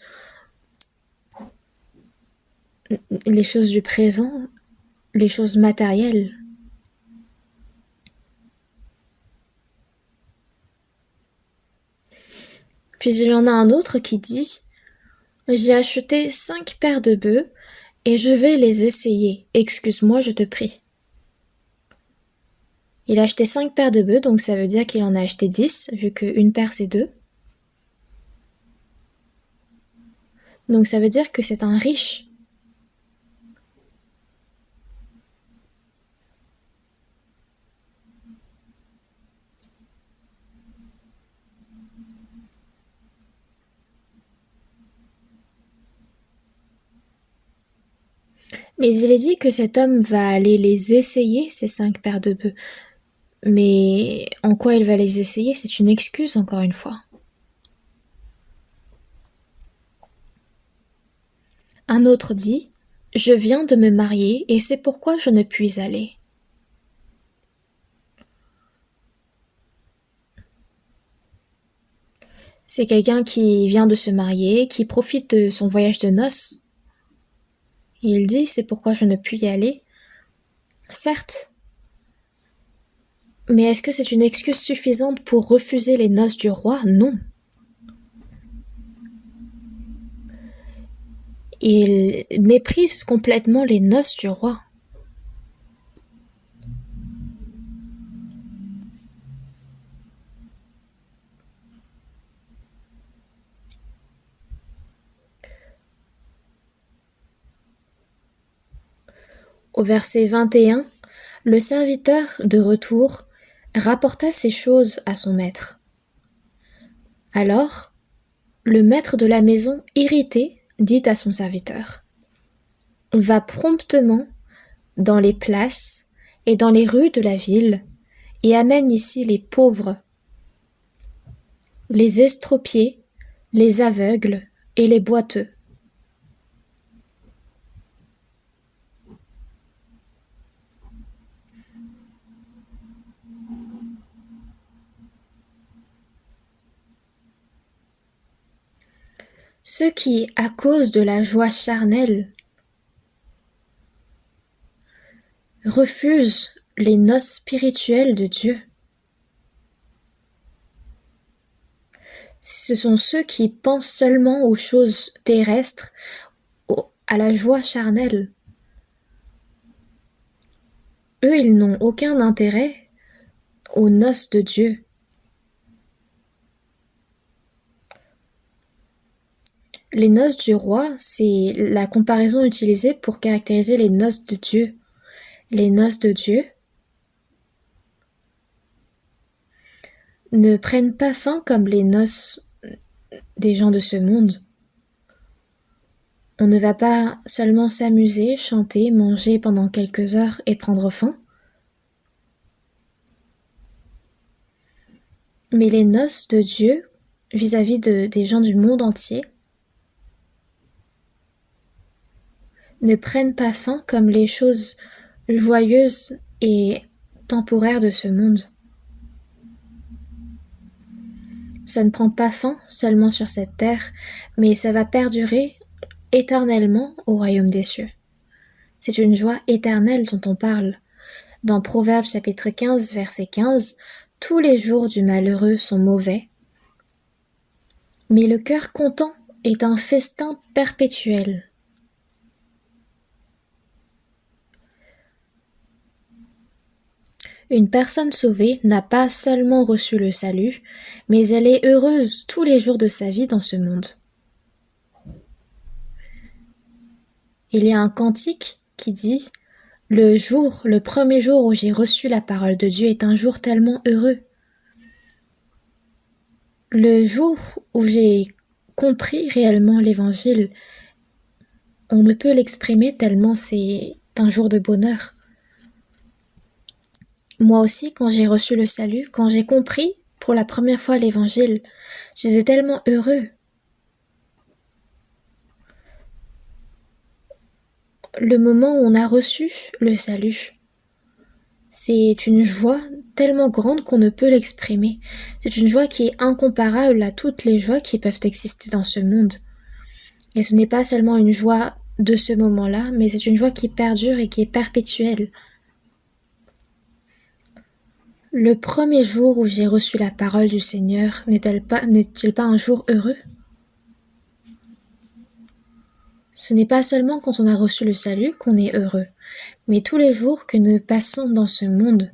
du présent, les choses matérielles. Puis il y en a un autre qui dit « J'ai acheté 5 paires de bœufs et je vais les essayer. Excuse-moi, je te prie. Il a acheté 5 paires de bœufs, donc ça veut dire qu'il en a acheté 10, vu qu'une paire c'est 2. Donc ça veut dire que c'est un riche. Mais il est dit que cet homme va aller les essayer, ces 5 paires de bœufs. Mais en quoi il va les essayer, c'est une excuse encore une fois. Un autre dit, je viens de me marier et c'est pourquoi je ne puis aller. C'est quelqu'un qui vient de se marier, qui profite de son voyage de noces. Et il dit, c'est pourquoi je ne puis y aller. Certes. Mais est-ce que c'est une excuse suffisante pour refuser les noces du roi? Non. Il méprise complètement les noces du roi. Au verset 21, le serviteur, de retour, rapporta ces choses à son maître. Alors, le maître de la maison, irrité, dit à son serviteur, « Va promptement dans les places et dans les rues de la ville et amène ici les pauvres, les estropiés, les aveugles et les boiteux. » Ceux qui, à cause de la joie charnelle, refusent les noces spirituelles de Dieu, ce sont ceux qui pensent seulement aux choses terrestres, à la joie charnelle. Eux, ils n'ont aucun intérêt aux noces de Dieu. Les noces du roi, c'est la comparaison utilisée pour caractériser les noces de Dieu. Les noces de Dieu ne prennent pas fin comme les noces des gens de ce monde. On ne va pas seulement s'amuser, chanter, manger pendant quelques heures et prendre faim. Mais les noces de Dieu, vis-à-vis des gens du monde entier, ne prennent pas fin comme les choses joyeuses et temporaires de ce monde. Ça ne prend pas fin seulement sur cette terre, mais ça va perdurer éternellement au royaume des cieux. C'est une joie éternelle dont on parle. Dans Proverbes chapitre 15, verset 15, « Tous les jours du malheureux sont mauvais, mais le cœur content est un festin perpétuel. » Une personne sauvée n'a pas seulement reçu le salut, mais elle est heureuse tous les jours de sa vie dans ce monde. Il y a un cantique qui dit « Le premier jour où j'ai reçu la parole de Dieu est un jour tellement heureux. Le jour où j'ai compris réellement l'évangile, on ne peut l'exprimer tellement c'est un jour de bonheur. » Moi aussi, quand j'ai reçu le salut, quand j'ai compris pour la première fois l'évangile, j'étais tellement heureux. Le moment où on a reçu le salut, c'est une joie tellement grande qu'on ne peut l'exprimer. C'est une joie qui est incomparable à toutes les joies qui peuvent exister dans ce monde. Et ce n'est pas seulement une joie de ce moment-là, mais c'est une joie qui perdure et qui est perpétuelle. Le premier jour où j'ai reçu la parole du Seigneur, n'est-il pas un jour heureux? Ce n'est pas seulement quand on a reçu le salut qu'on est heureux, mais tous les jours que nous passons dans ce monde,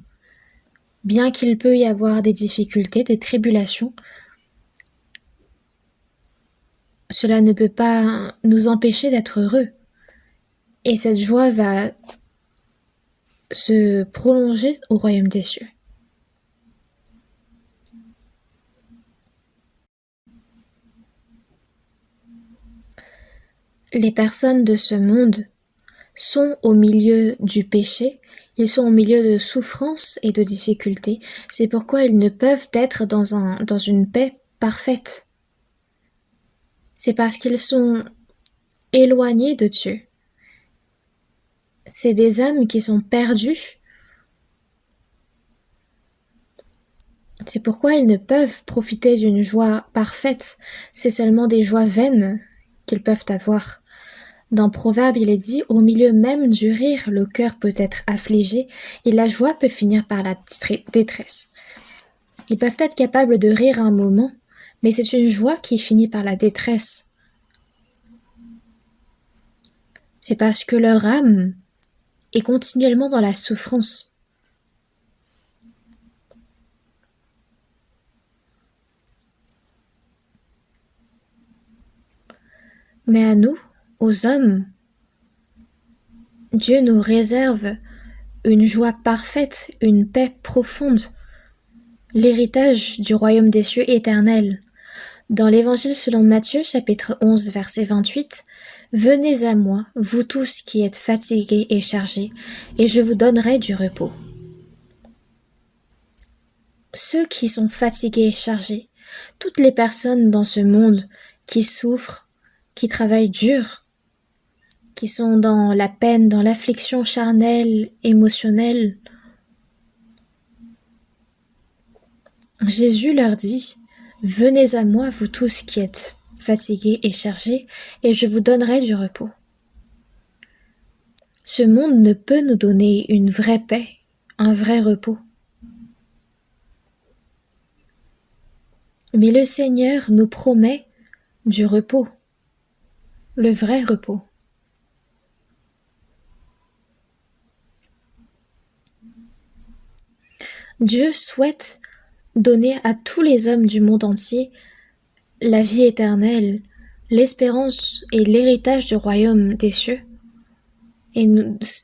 bien qu'il peut y avoir des difficultés, des tribulations, cela ne peut pas nous empêcher d'être heureux. Et cette joie va se prolonger au royaume des cieux. Les personnes de ce monde sont au milieu du péché, ils sont au milieu de souffrances et de difficultés. C'est pourquoi ils ne peuvent être dans une paix parfaite. C'est parce qu'ils sont éloignés de Dieu. C'est des âmes qui sont perdues. C'est pourquoi ils ne peuvent profiter d'une joie parfaite. C'est seulement des joies vaines qu'ils peuvent avoir. Dans Proverbe, il est dit « Au milieu même du rire, le cœur peut être affligé et la joie peut finir par la détresse. » Ils peuvent être capables de rire un moment, mais c'est une joie qui finit par la détresse. C'est parce que leur âme est continuellement dans la souffrance. Mais à nous, aux hommes, Dieu nous réserve une joie parfaite, une paix profonde, l'héritage du royaume des cieux éternel. Dans l'Évangile selon Matthieu, chapitre 11, verset 28, « Venez à moi, vous tous qui êtes fatigués et chargés, et je vous donnerai du repos. » Ceux qui sont fatigués et chargés, toutes les personnes dans ce monde qui souffrent, qui travaillent dur, qui sont dans la peine, dans l'affliction charnelle, émotionnelle, Jésus leur dit « Venez à moi, vous tous qui êtes fatigués et chargés, et je vous donnerai du repos. » Ce monde ne peut nous donner une vraie paix, un vrai repos. Mais le Seigneur nous promet du repos, le vrai repos. Dieu souhaite donner à tous les hommes du monde entier la vie éternelle, l'espérance et l'héritage du royaume des cieux. Et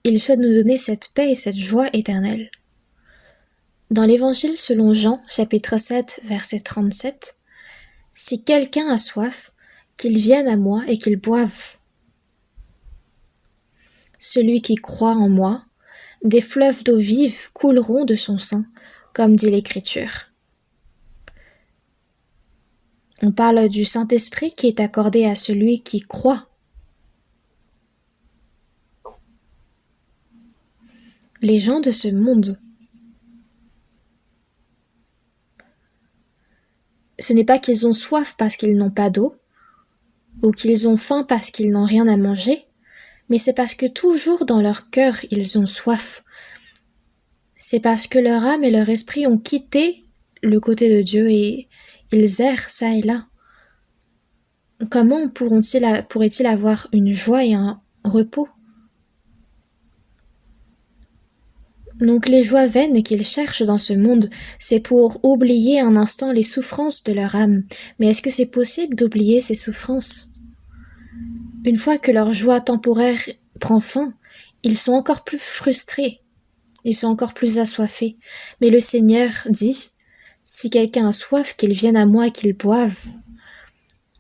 il souhaite nous donner cette paix et cette joie éternelle. Dans l'Évangile selon Jean, chapitre 7, verset 37, « Si quelqu'un a soif, qu'il vienne à moi et qu'il boive. Celui qui croit en moi, des fleuves d'eau vive couleront de son sein, comme dit l'Écriture. » On parle du Saint-Esprit qui est accordé à celui qui croit. Les gens de ce monde, ce n'est pas qu'ils ont soif parce qu'ils n'ont pas d'eau, ou qu'ils ont faim parce qu'ils n'ont rien à manger, mais c'est parce que toujours dans leur cœur ils ont soif. C'est parce que leur âme et leur esprit ont quitté le côté de Dieu et ils errent ça et là. Comment pourraient-ils avoir une joie et un repos? Donc les joies vaines qu'ils cherchent dans ce monde, c'est pour oublier un instant les souffrances de leur âme. Mais est-ce que c'est possible d'oublier ces souffrances? Une fois que leur joie temporaire prend fin, ils sont encore plus frustrés, ils sont encore plus assoiffés. Mais le Seigneur dit, « Si quelqu'un a soif, qu'il vienne à moi et qu'il boive.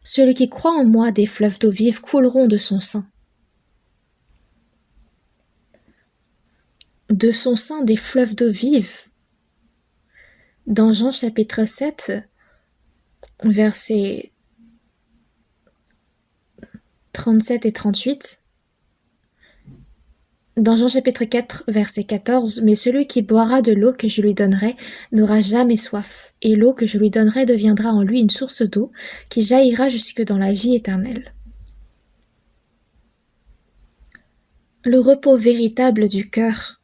Celui qui croit en moi, des fleuves d'eau vive couleront de son sein. » De son sein des fleuves d'eau vive. Dans Jean chapitre 7, versets 37 et 38, dans Jean chapitre 4, verset 14, « Mais celui qui boira de l'eau que je lui donnerai n'aura jamais soif, et l'eau que je lui donnerai deviendra en lui une source d'eau qui jaillira jusque dans la vie éternelle. » Le repos véritable du cœur,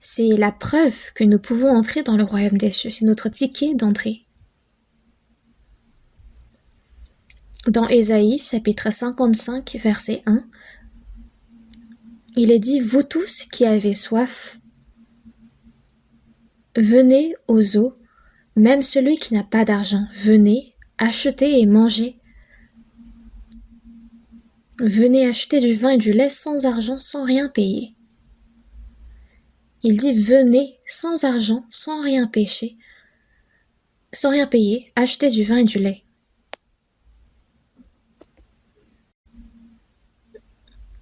c'est la preuve que nous pouvons entrer dans le royaume des cieux, c'est notre ticket d'entrée. Dans Ésaïe, chapitre 55, verset 1, il est dit « Vous tous qui avez soif, venez aux eaux, même celui qui n'a pas d'argent, venez, achetez et mangez. Venez acheter du vin et du lait sans argent, sans rien payer. » Il dit « Venez sans argent, sans rien payer, acheter du vin et du lait. »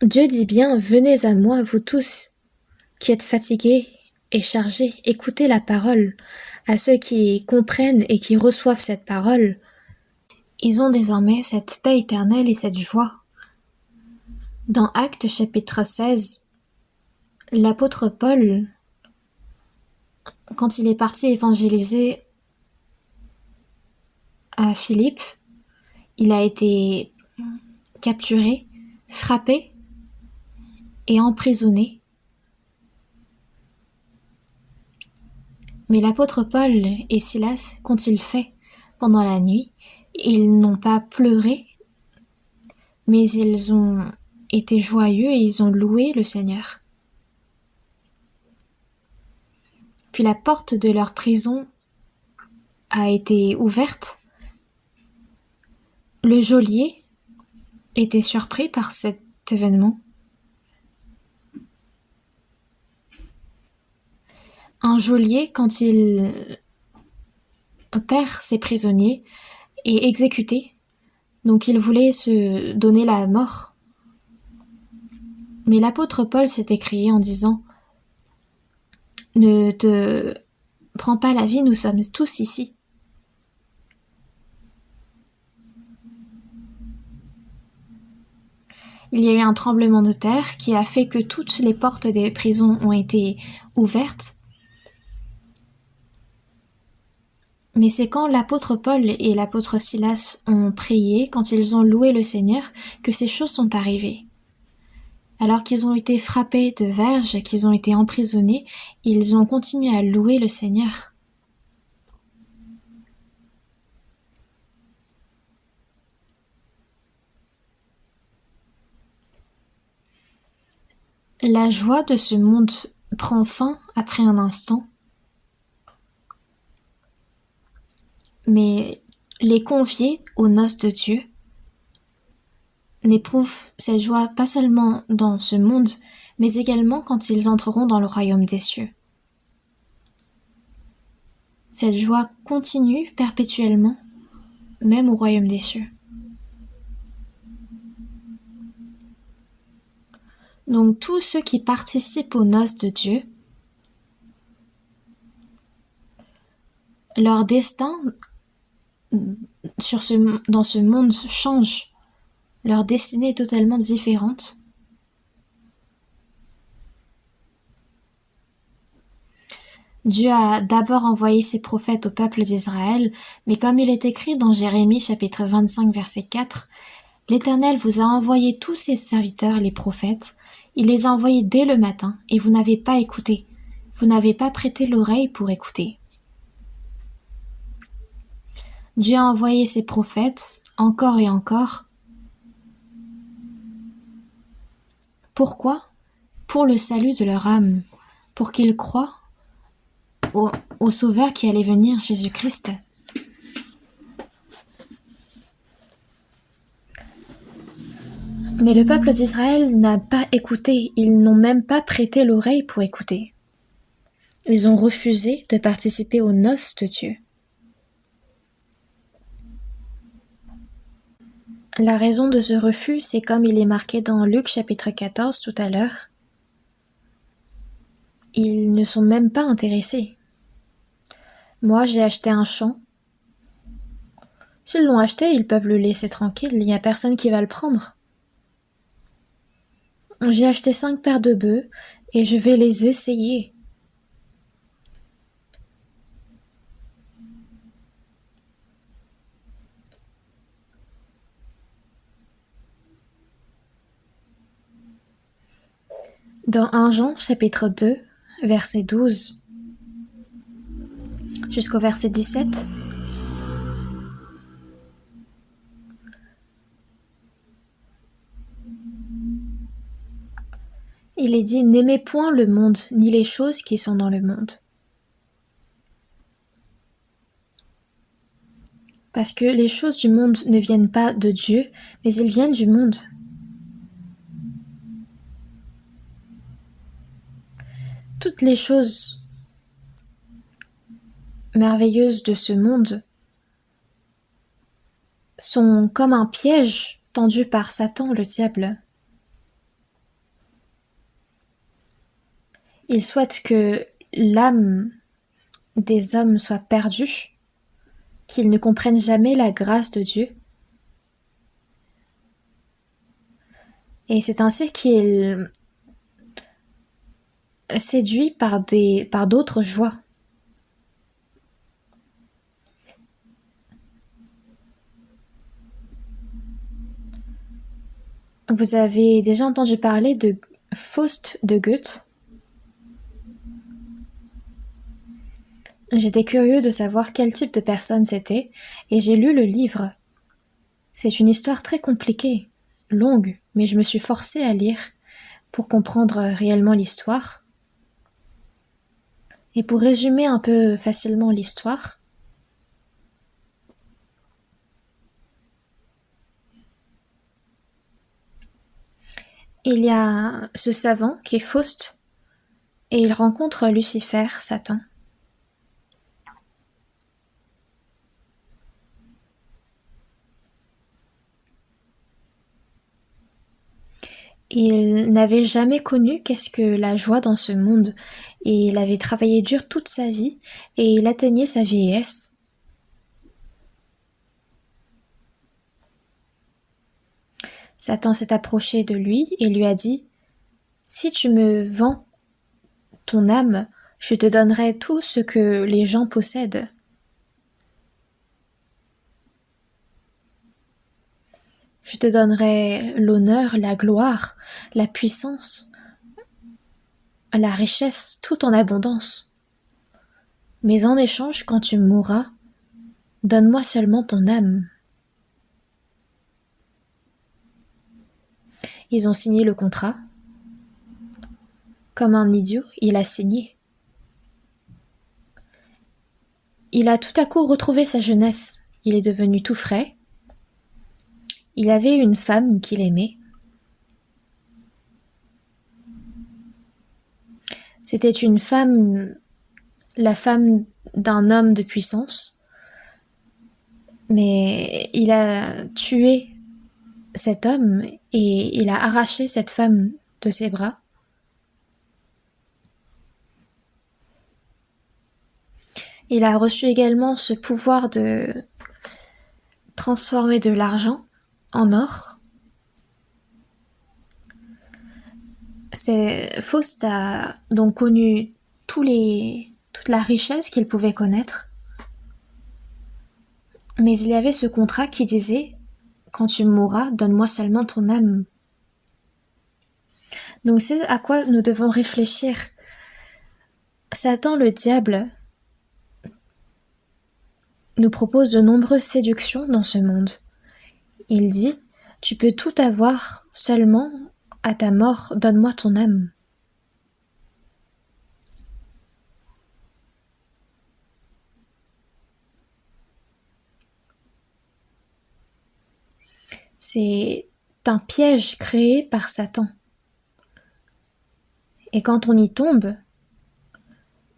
Dieu dit bien « Venez à moi, vous tous qui êtes fatigués et chargés, écoutez la parole. » À ceux qui comprennent et qui reçoivent cette parole, ils ont désormais cette paix éternelle et cette joie. Dans Actes chapitre 16, l'apôtre Paul, quand il est parti évangéliser à Philippe, il a été capturé, frappé et emprisonné. Mais l'apôtre Paul et Silas, qu'ont-ils fait pendant la nuit? Ils n'ont pas pleuré, mais ils ont été joyeux et ils ont loué le Seigneur. Puis la porte de leur prison a été ouverte. Le geôlier était surpris par cet événement. Un geôlier, quand il perd ses prisonniers, est exécuté. Donc il voulait se donner la mort. Mais l'apôtre Paul s'est écrié en disant « Ne te prends pas la vie, nous sommes tous ici. » Il y a eu un tremblement de terre qui a fait que toutes les portes des prisons ont été ouvertes. Mais c'est quand l'apôtre Paul et l'apôtre Silas ont prié, quand ils ont loué le Seigneur, que ces choses sont arrivées. Alors qu'ils ont été frappés de verges, qu'ils ont été emprisonnés, ils ont continué à louer le Seigneur. La joie de ce monde prend fin après un instant. Mais les conviés aux noces de Dieu n'éprouvent cette joie pas seulement dans ce monde, mais également quand ils entreront dans le royaume des cieux. Cette joie continue perpétuellement, même au royaume des cieux. Donc tous ceux qui participent aux noces de Dieu, leur destin dans ce monde change. Leur destinée est totalement différente. Dieu a d'abord envoyé ses prophètes au peuple d'Israël, mais comme il est écrit dans Jérémie chapitre 25 verset 4, « L'Éternel vous a envoyé tous ses serviteurs, les prophètes. Il les a envoyés dès le matin, et vous n'avez pas écouté. Vous n'avez pas prêté l'oreille pour écouter. » Dieu a envoyé ses prophètes encore et encore. Pourquoi? Pour le salut de leur âme, pour qu'ils croient au Sauveur qui allait venir, Jésus-Christ. Mais le peuple d'Israël n'a pas écouté, ils n'ont même pas prêté l'oreille pour écouter. Ils ont refusé de participer aux noces de Dieu. La raison de ce refus, c'est comme il est marqué dans Luc chapitre 14 tout à l'heure. Ils ne sont même pas intéressés. Moi, j'ai acheté un champ. S'ils l'ont acheté, ils peuvent le laisser tranquille, il n'y a personne qui va le prendre. J'ai acheté 5 paires de bœufs et je vais les essayer. Dans 1 Jean chapitre 2, verset 12 jusqu'au verset 17, Il est dit: n'aimez point le monde, ni les choses qui sont dans le monde. Parce que les choses du monde ne viennent pas de Dieu, mais elles viennent du monde. Toutes les choses merveilleuses de ce monde sont comme un piège tendu par Satan, le diable. Il souhaite que l'âme des hommes soit perdue, qu'ils ne comprennent jamais la grâce de Dieu. Et c'est ainsi qu'il séduit par d'autres joies. Vous avez déjà entendu parler de Faust de Goethe? J'étais curieux de savoir quel type de personne c'était, et j'ai lu le livre. C'est une histoire très compliquée, longue, mais je me suis forcée à lire pour comprendre réellement l'histoire. Et pour résumer un peu facilement l'histoire, il y a ce savant qui est Faust, et il rencontre Lucifer, Satan. Il n'avait jamais connu qu'est-ce que la joie dans ce monde, et il avait travaillé dur toute sa vie, et il atteignait sa vieillesse. Satan s'est approché de lui et lui a dit: si tu me vends ton âme, je te donnerai tout ce que les gens possèdent. Je te donnerai l'honneur, la gloire, la puissance, la richesse, tout en abondance. Mais en échange, quand tu mourras, donne-moi seulement ton âme. Ils ont signé le contrat. Comme un idiot, il a signé. Il a tout à coup retrouvé sa jeunesse. Il est devenu tout frais. Il avait une femme qu'il aimait. C'était une femme, la femme d'un homme de puissance. Mais il a tué cet homme et il a arraché cette femme de ses bras. Il a reçu également ce pouvoir de transformer de l'argent en or. Faust a donc connu toute la richesse qu'il pouvait connaître. Mais il y avait ce contrat qui disait: quand tu mourras, donne-moi seulement ton âme. Donc c'est à quoi nous devons réfléchir. Satan, le diable, nous propose de nombreuses séductions dans ce monde. Il dit: tu peux tout avoir, seulement à ta mort, donne-moi ton âme. C'est un piège créé par Satan. Et quand on y tombe,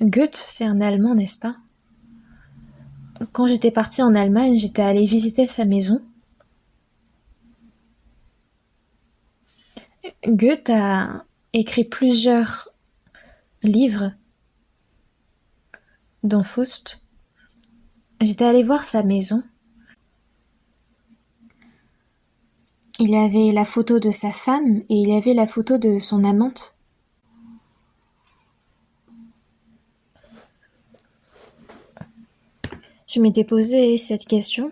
Goethe, c'est un Allemand, n'est-ce pas? Quand j'étais partie en Allemagne, j'étais allée visiter sa maison. Goethe a écrit plusieurs livres, dont Faust. J'étais allée voir sa maison. Il y avait la photo de sa femme et il y avait la photo de son amante. Je m'étais posé cette question.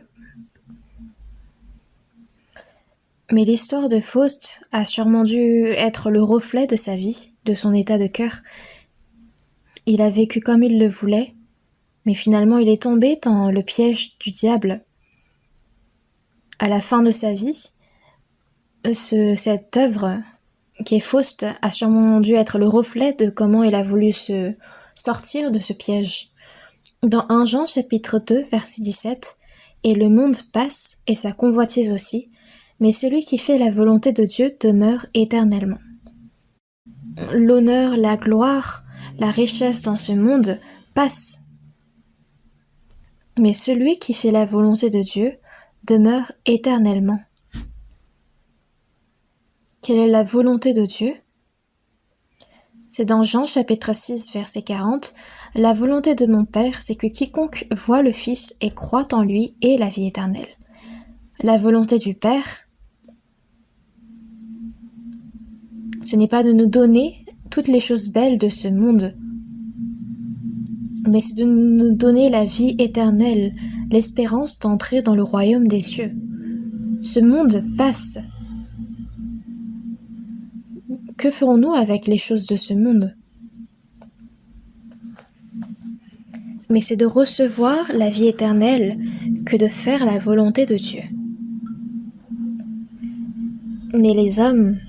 Mais l'histoire de Faust a sûrement dû être le reflet de sa vie, de son état de cœur. Il a vécu comme il le voulait, mais finalement il est tombé dans le piège du diable. À la fin de sa vie, cette œuvre qui est Faust, a sûrement dû être le reflet de comment il a voulu se sortir de ce piège. Dans 1 Jean chapitre 2 verset 17, « Et le monde passe, et sa convoitise aussi, mais celui qui fait la volonté de Dieu demeure éternellement. » L'honneur, la gloire, la richesse dans ce monde passent, mais celui qui fait la volonté de Dieu demeure éternellement. Quelle est la volonté de Dieu ? C'est dans Jean chapitre 6 verset 40, « La volonté de mon Père, c'est que quiconque voit le Fils et croit en lui ait la vie éternelle. » La volonté du Père, ce n'est pas de nous donner toutes les choses belles de ce monde, mais c'est de nous donner la vie éternelle, l'espérance d'entrer dans le royaume des cieux. Ce monde passe. Que ferons-nous avec les choses de ce monde ? Mais c'est de recevoir la vie éternelle que de faire la volonté de Dieu. Mais les hommes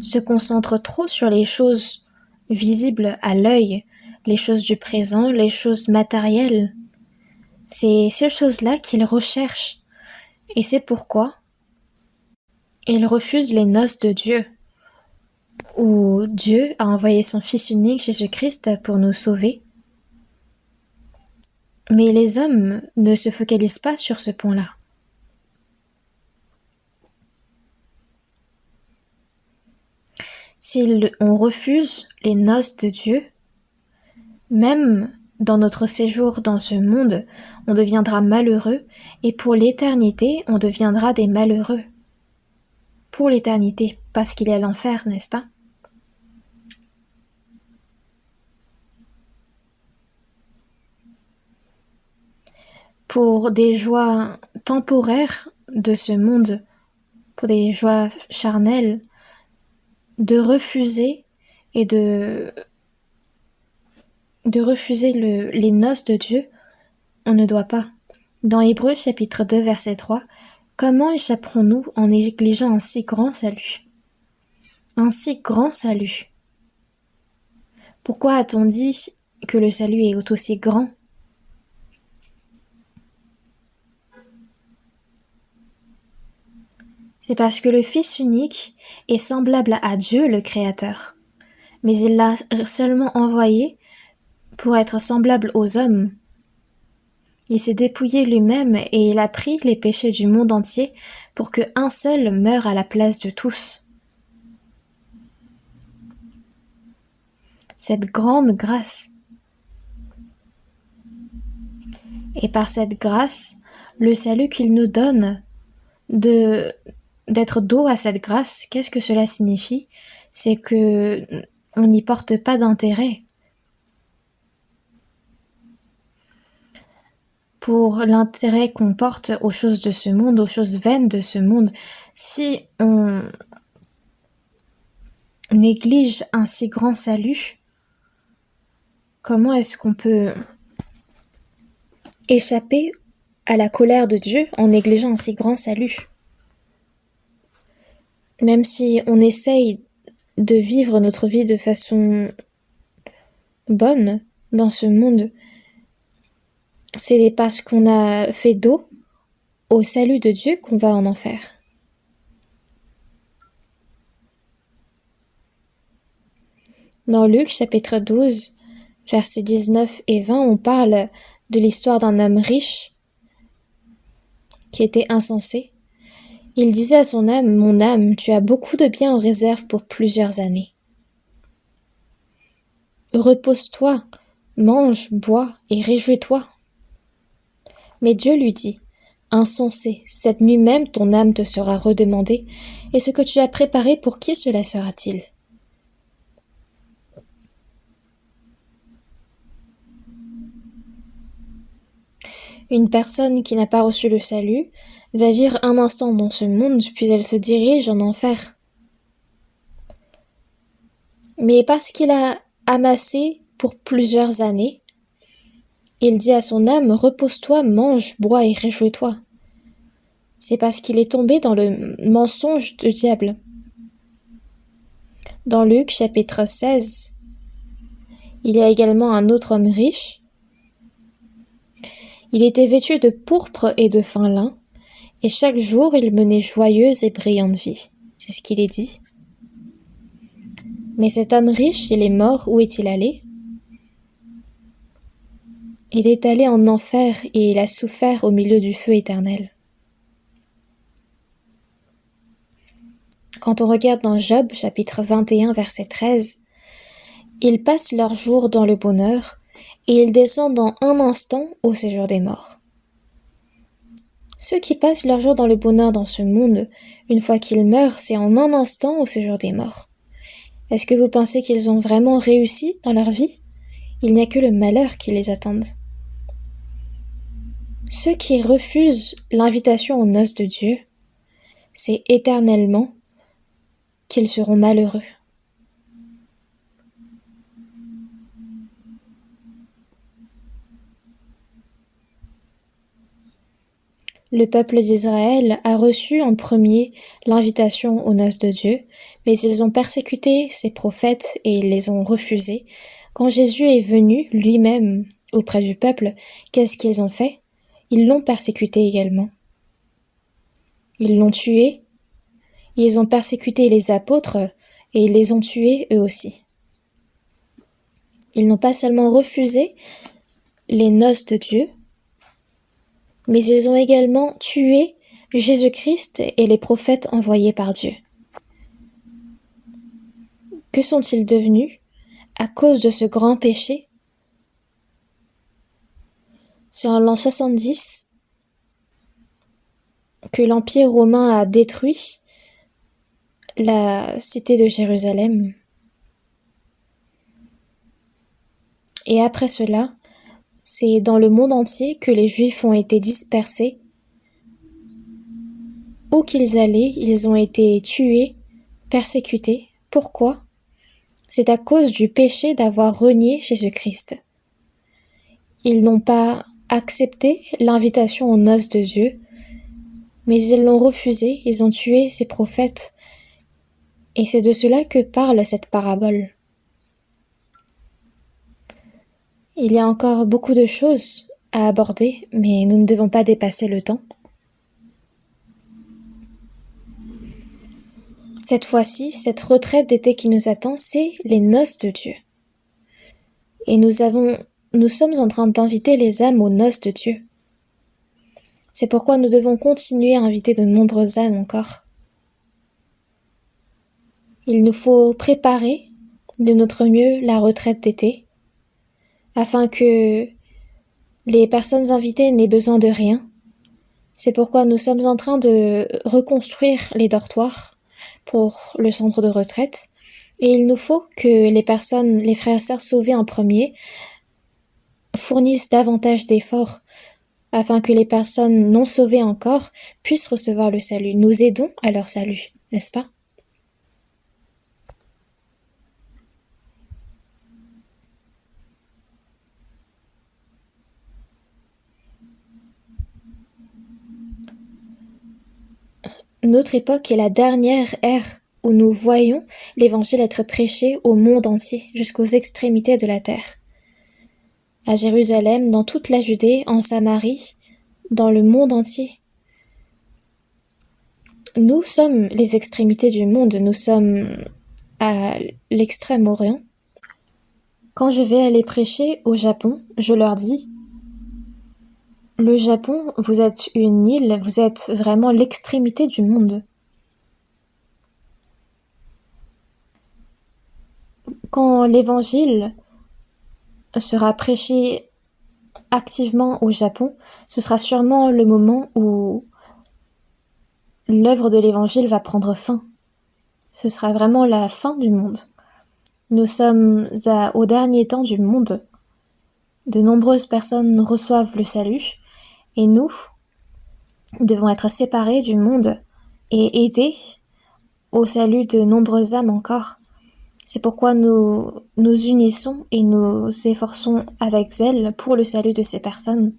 se concentrent trop sur les choses visibles à l'œil, les choses du présent, les choses matérielles. C'est ces choses-là qu'ils recherchent. Et c'est pourquoi ils refusent les noces de Dieu, où Dieu a envoyé son Fils unique Jésus-Christ pour nous sauver. Mais les hommes ne se focalisent pas sur ce point-là. Si on refuse les noces de Dieu, même dans notre séjour dans ce monde, on deviendra malheureux, et pour l'éternité, on deviendra des malheureux. Pour l'éternité, parce qu'il y a l'enfer, n'est-ce pas ? Pour des joies temporaires de ce monde, pour des joies charnelles, de refuser et de refuser les noces de Dieu, on ne doit pas. Dans Hébreux chapitre 2 verset 3, « Comment échapperons-nous en négligeant un si grand salut ? » Un si grand salut. Pourquoi a-t-on dit que le salut est aussi grand ? C'est parce que le Fils unique est semblable à Dieu le Créateur, mais il l'a seulement envoyé pour être semblable aux hommes. Il s'est dépouillé lui-même et il a pris les péchés du monde entier pour que un seul meure à la place de tous. Cette grande grâce. Et par cette grâce, le salut qu'il nous donne, d'être dos à cette grâce, qu'est-ce que cela signifie ? C'est que on n'y porte pas d'intérêt. Pour l'intérêt qu'on porte aux choses de ce monde, aux choses vaines de ce monde, si on néglige un si grand salut, comment est-ce qu'on peut échapper à la colère de Dieu en négligeant un si grand salut ? Même si on essaye de vivre notre vie de façon bonne dans ce monde, c'est parce qu'on a fait dos au salut de Dieu qu'on va en enfer. Dans Luc chapitre 12, versets 19 et 20, on parle de l'histoire d'un homme riche qui était insensé. Il disait à son âme, « Mon âme, tu as beaucoup de biens en réserve pour plusieurs années. Repose-toi, mange, bois et réjouis-toi. » Mais Dieu lui dit, « Insensé, cette nuit même ton âme te sera redemandée, et ce que tu as préparé, pour qui cela sera-t-il » Une personne qui n'a pas reçu le salut va vivre un instant dans ce monde, puis elle se dirige en enfer. Mais parce qu'il a amassé pour plusieurs années, il dit à son âme, « Repose-toi, mange, bois et réjouis-toi. » C'est parce qu'il est tombé dans le mensonge du diable. Dans Luc chapitre 16, il y a également un autre homme riche. Il était vêtu de pourpre et de fin lin, et chaque jour il menait joyeuse et brillante vie. C'est ce qu'il est dit. Mais cet homme riche, il est mort, où est-il allé? Il est allé en enfer et il a souffert au milieu du feu éternel. Quand on regarde dans Job, chapitre 21, verset 13, ils passent leurs jours dans le bonheur et ils descendent en un instant au séjour des morts. Ceux qui passent leurs jours dans le bonheur dans ce monde, une fois qu'ils meurent, c'est en un instant au séjour des morts. Est-ce que vous pensez qu'ils ont vraiment réussi dans leur vie? Il n'y a que le malheur qui les attend. Ceux qui refusent l'invitation aux noces de Dieu, c'est éternellement qu'ils seront malheureux. Le peuple d'Israël a reçu en premier l'invitation aux noces de Dieu, mais ils ont persécuté ses prophètes et ils les ont refusés. Quand Jésus est venu lui-même auprès du peuple, qu'est-ce qu'ils ont fait? Ils l'ont persécuté également. Ils l'ont tué, ils ont persécuté les apôtres et ils les ont tués eux aussi. Ils n'ont pas seulement refusé les noces de Dieu, mais ils ont également tué Jésus-Christ et les prophètes envoyés par Dieu. Que sont-ils devenus à cause de ce grand péché? C'est en l'an 70 que l'Empire romain a détruit la cité de Jérusalem. Et après cela, c'est dans le monde entier que les Juifs ont été dispersés. Où qu'ils allaient, ils ont été tués, persécutés. Pourquoi? C'est à cause du péché d'avoir renié Jésus-Christ. Ils n'ont pas accepté l'invitation aux noces de Dieu, mais ils l'ont refusé, ils ont tué ses prophètes. Et c'est de cela que parle cette parabole. Il y a encore beaucoup de choses à aborder, mais nous ne devons pas dépasser le temps. Cette fois-ci, cette retraite d'été qui nous attend, c'est les noces de Dieu. Et nous sommes en train d'inviter les âmes aux noces de Dieu. C'est pourquoi nous devons continuer à inviter de nombreuses âmes encore. Il nous faut préparer de notre mieux la retraite d'été, afin que les personnes invitées n'aient besoin de rien. C'est pourquoi nous sommes en train de reconstruire les dortoirs pour le centre de retraite. Et il nous faut que les frères et sœurs sauvés en premier, fournissent davantage d'efforts afin que les personnes non sauvées encore puissent recevoir le salut. Nous aidons à leur salut, n'est-ce pas? Notre époque est la dernière ère où nous voyons l'évangile être prêché au monde entier, jusqu'aux extrémités de la terre. À Jérusalem, dans toute la Judée, en Samarie, dans le monde entier. Nous sommes les extrémités du monde, nous sommes à l'extrême-orient. Quand je vais aller prêcher au Japon, je leur dis: le Japon, vous êtes une île, vous êtes vraiment l'extrémité du monde. Quand l'évangile sera prêché activement au Japon, ce sera sûrement le moment où l'œuvre de l'évangile va prendre fin. Ce sera vraiment la fin du monde. Nous sommes au dernier temps du monde. De nombreuses personnes reçoivent le salut, et nous devons être séparés du monde et aider au salut de nombreuses âmes encore. C'est pourquoi nous nous unissons et nous efforçons avec zèle pour le salut de ces personnes.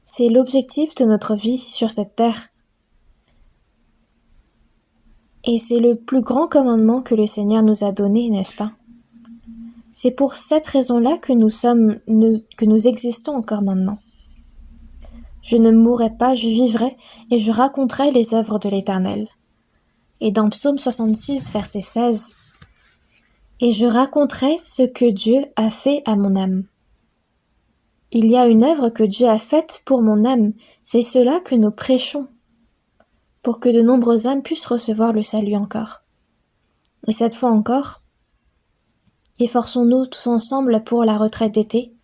C'est l'objectif de notre vie sur cette terre. Et c'est le plus grand commandement que le Seigneur nous a donné, n'est-ce pas? C'est pour cette raison-là que nous existons encore maintenant. Je ne mourrai pas, je vivrai, et je raconterai les œuvres de l'Éternel. Et dans Psaume 66, verset 16, « Et je raconterai ce que Dieu a fait à mon âme. » Il y a une œuvre que Dieu a faite pour mon âme, c'est cela que nous prêchons, pour que de nombreuses âmes puissent recevoir le salut encore. Et cette fois encore, efforçons-nous tous ensemble pour la retraite d'été,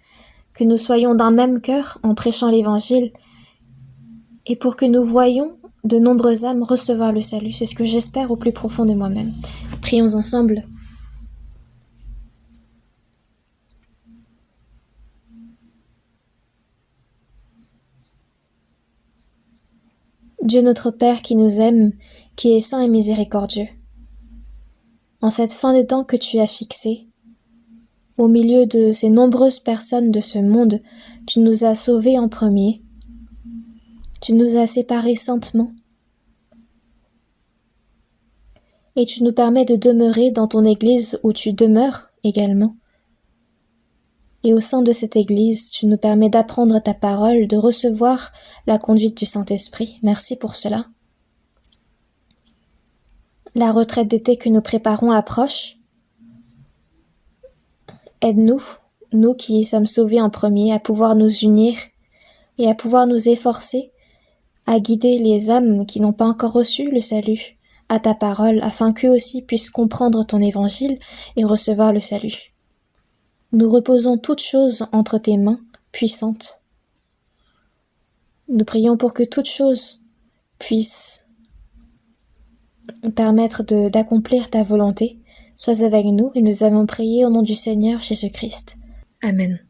que nous soyons d'un même cœur en prêchant l'Évangile, et pour que nous voyions de nombreuses âmes recevoir le salut. C'est ce que j'espère au plus profond de moi-même. Prions ensemble. Dieu notre Père qui nous aime, qui est saint et miséricordieux, en cette fin des temps que tu as fixée, au milieu de ces nombreuses personnes de ce monde, tu nous as sauvés en premier, tu nous as séparés saintement, et tu nous permets de demeurer dans ton Église où tu demeures également. Et au sein de cette Église, tu nous permets d'apprendre ta parole, de recevoir la conduite du Saint-Esprit. Merci pour cela. La retraite d'été que nous préparons approche. Aide-nous, nous qui sommes sauvés en premier, à pouvoir nous unir et à pouvoir nous efforcer à guider les âmes qui n'ont pas encore reçu le salut à ta parole, afin qu'eux aussi puissent comprendre ton évangile et recevoir le salut. Nous reposons toutes choses entre tes mains puissantes. Nous prions pour que toutes choses puissent permettre d'accomplir ta volonté. Sois avec nous et nous avons prié au nom du Seigneur Jésus-Christ. Amen.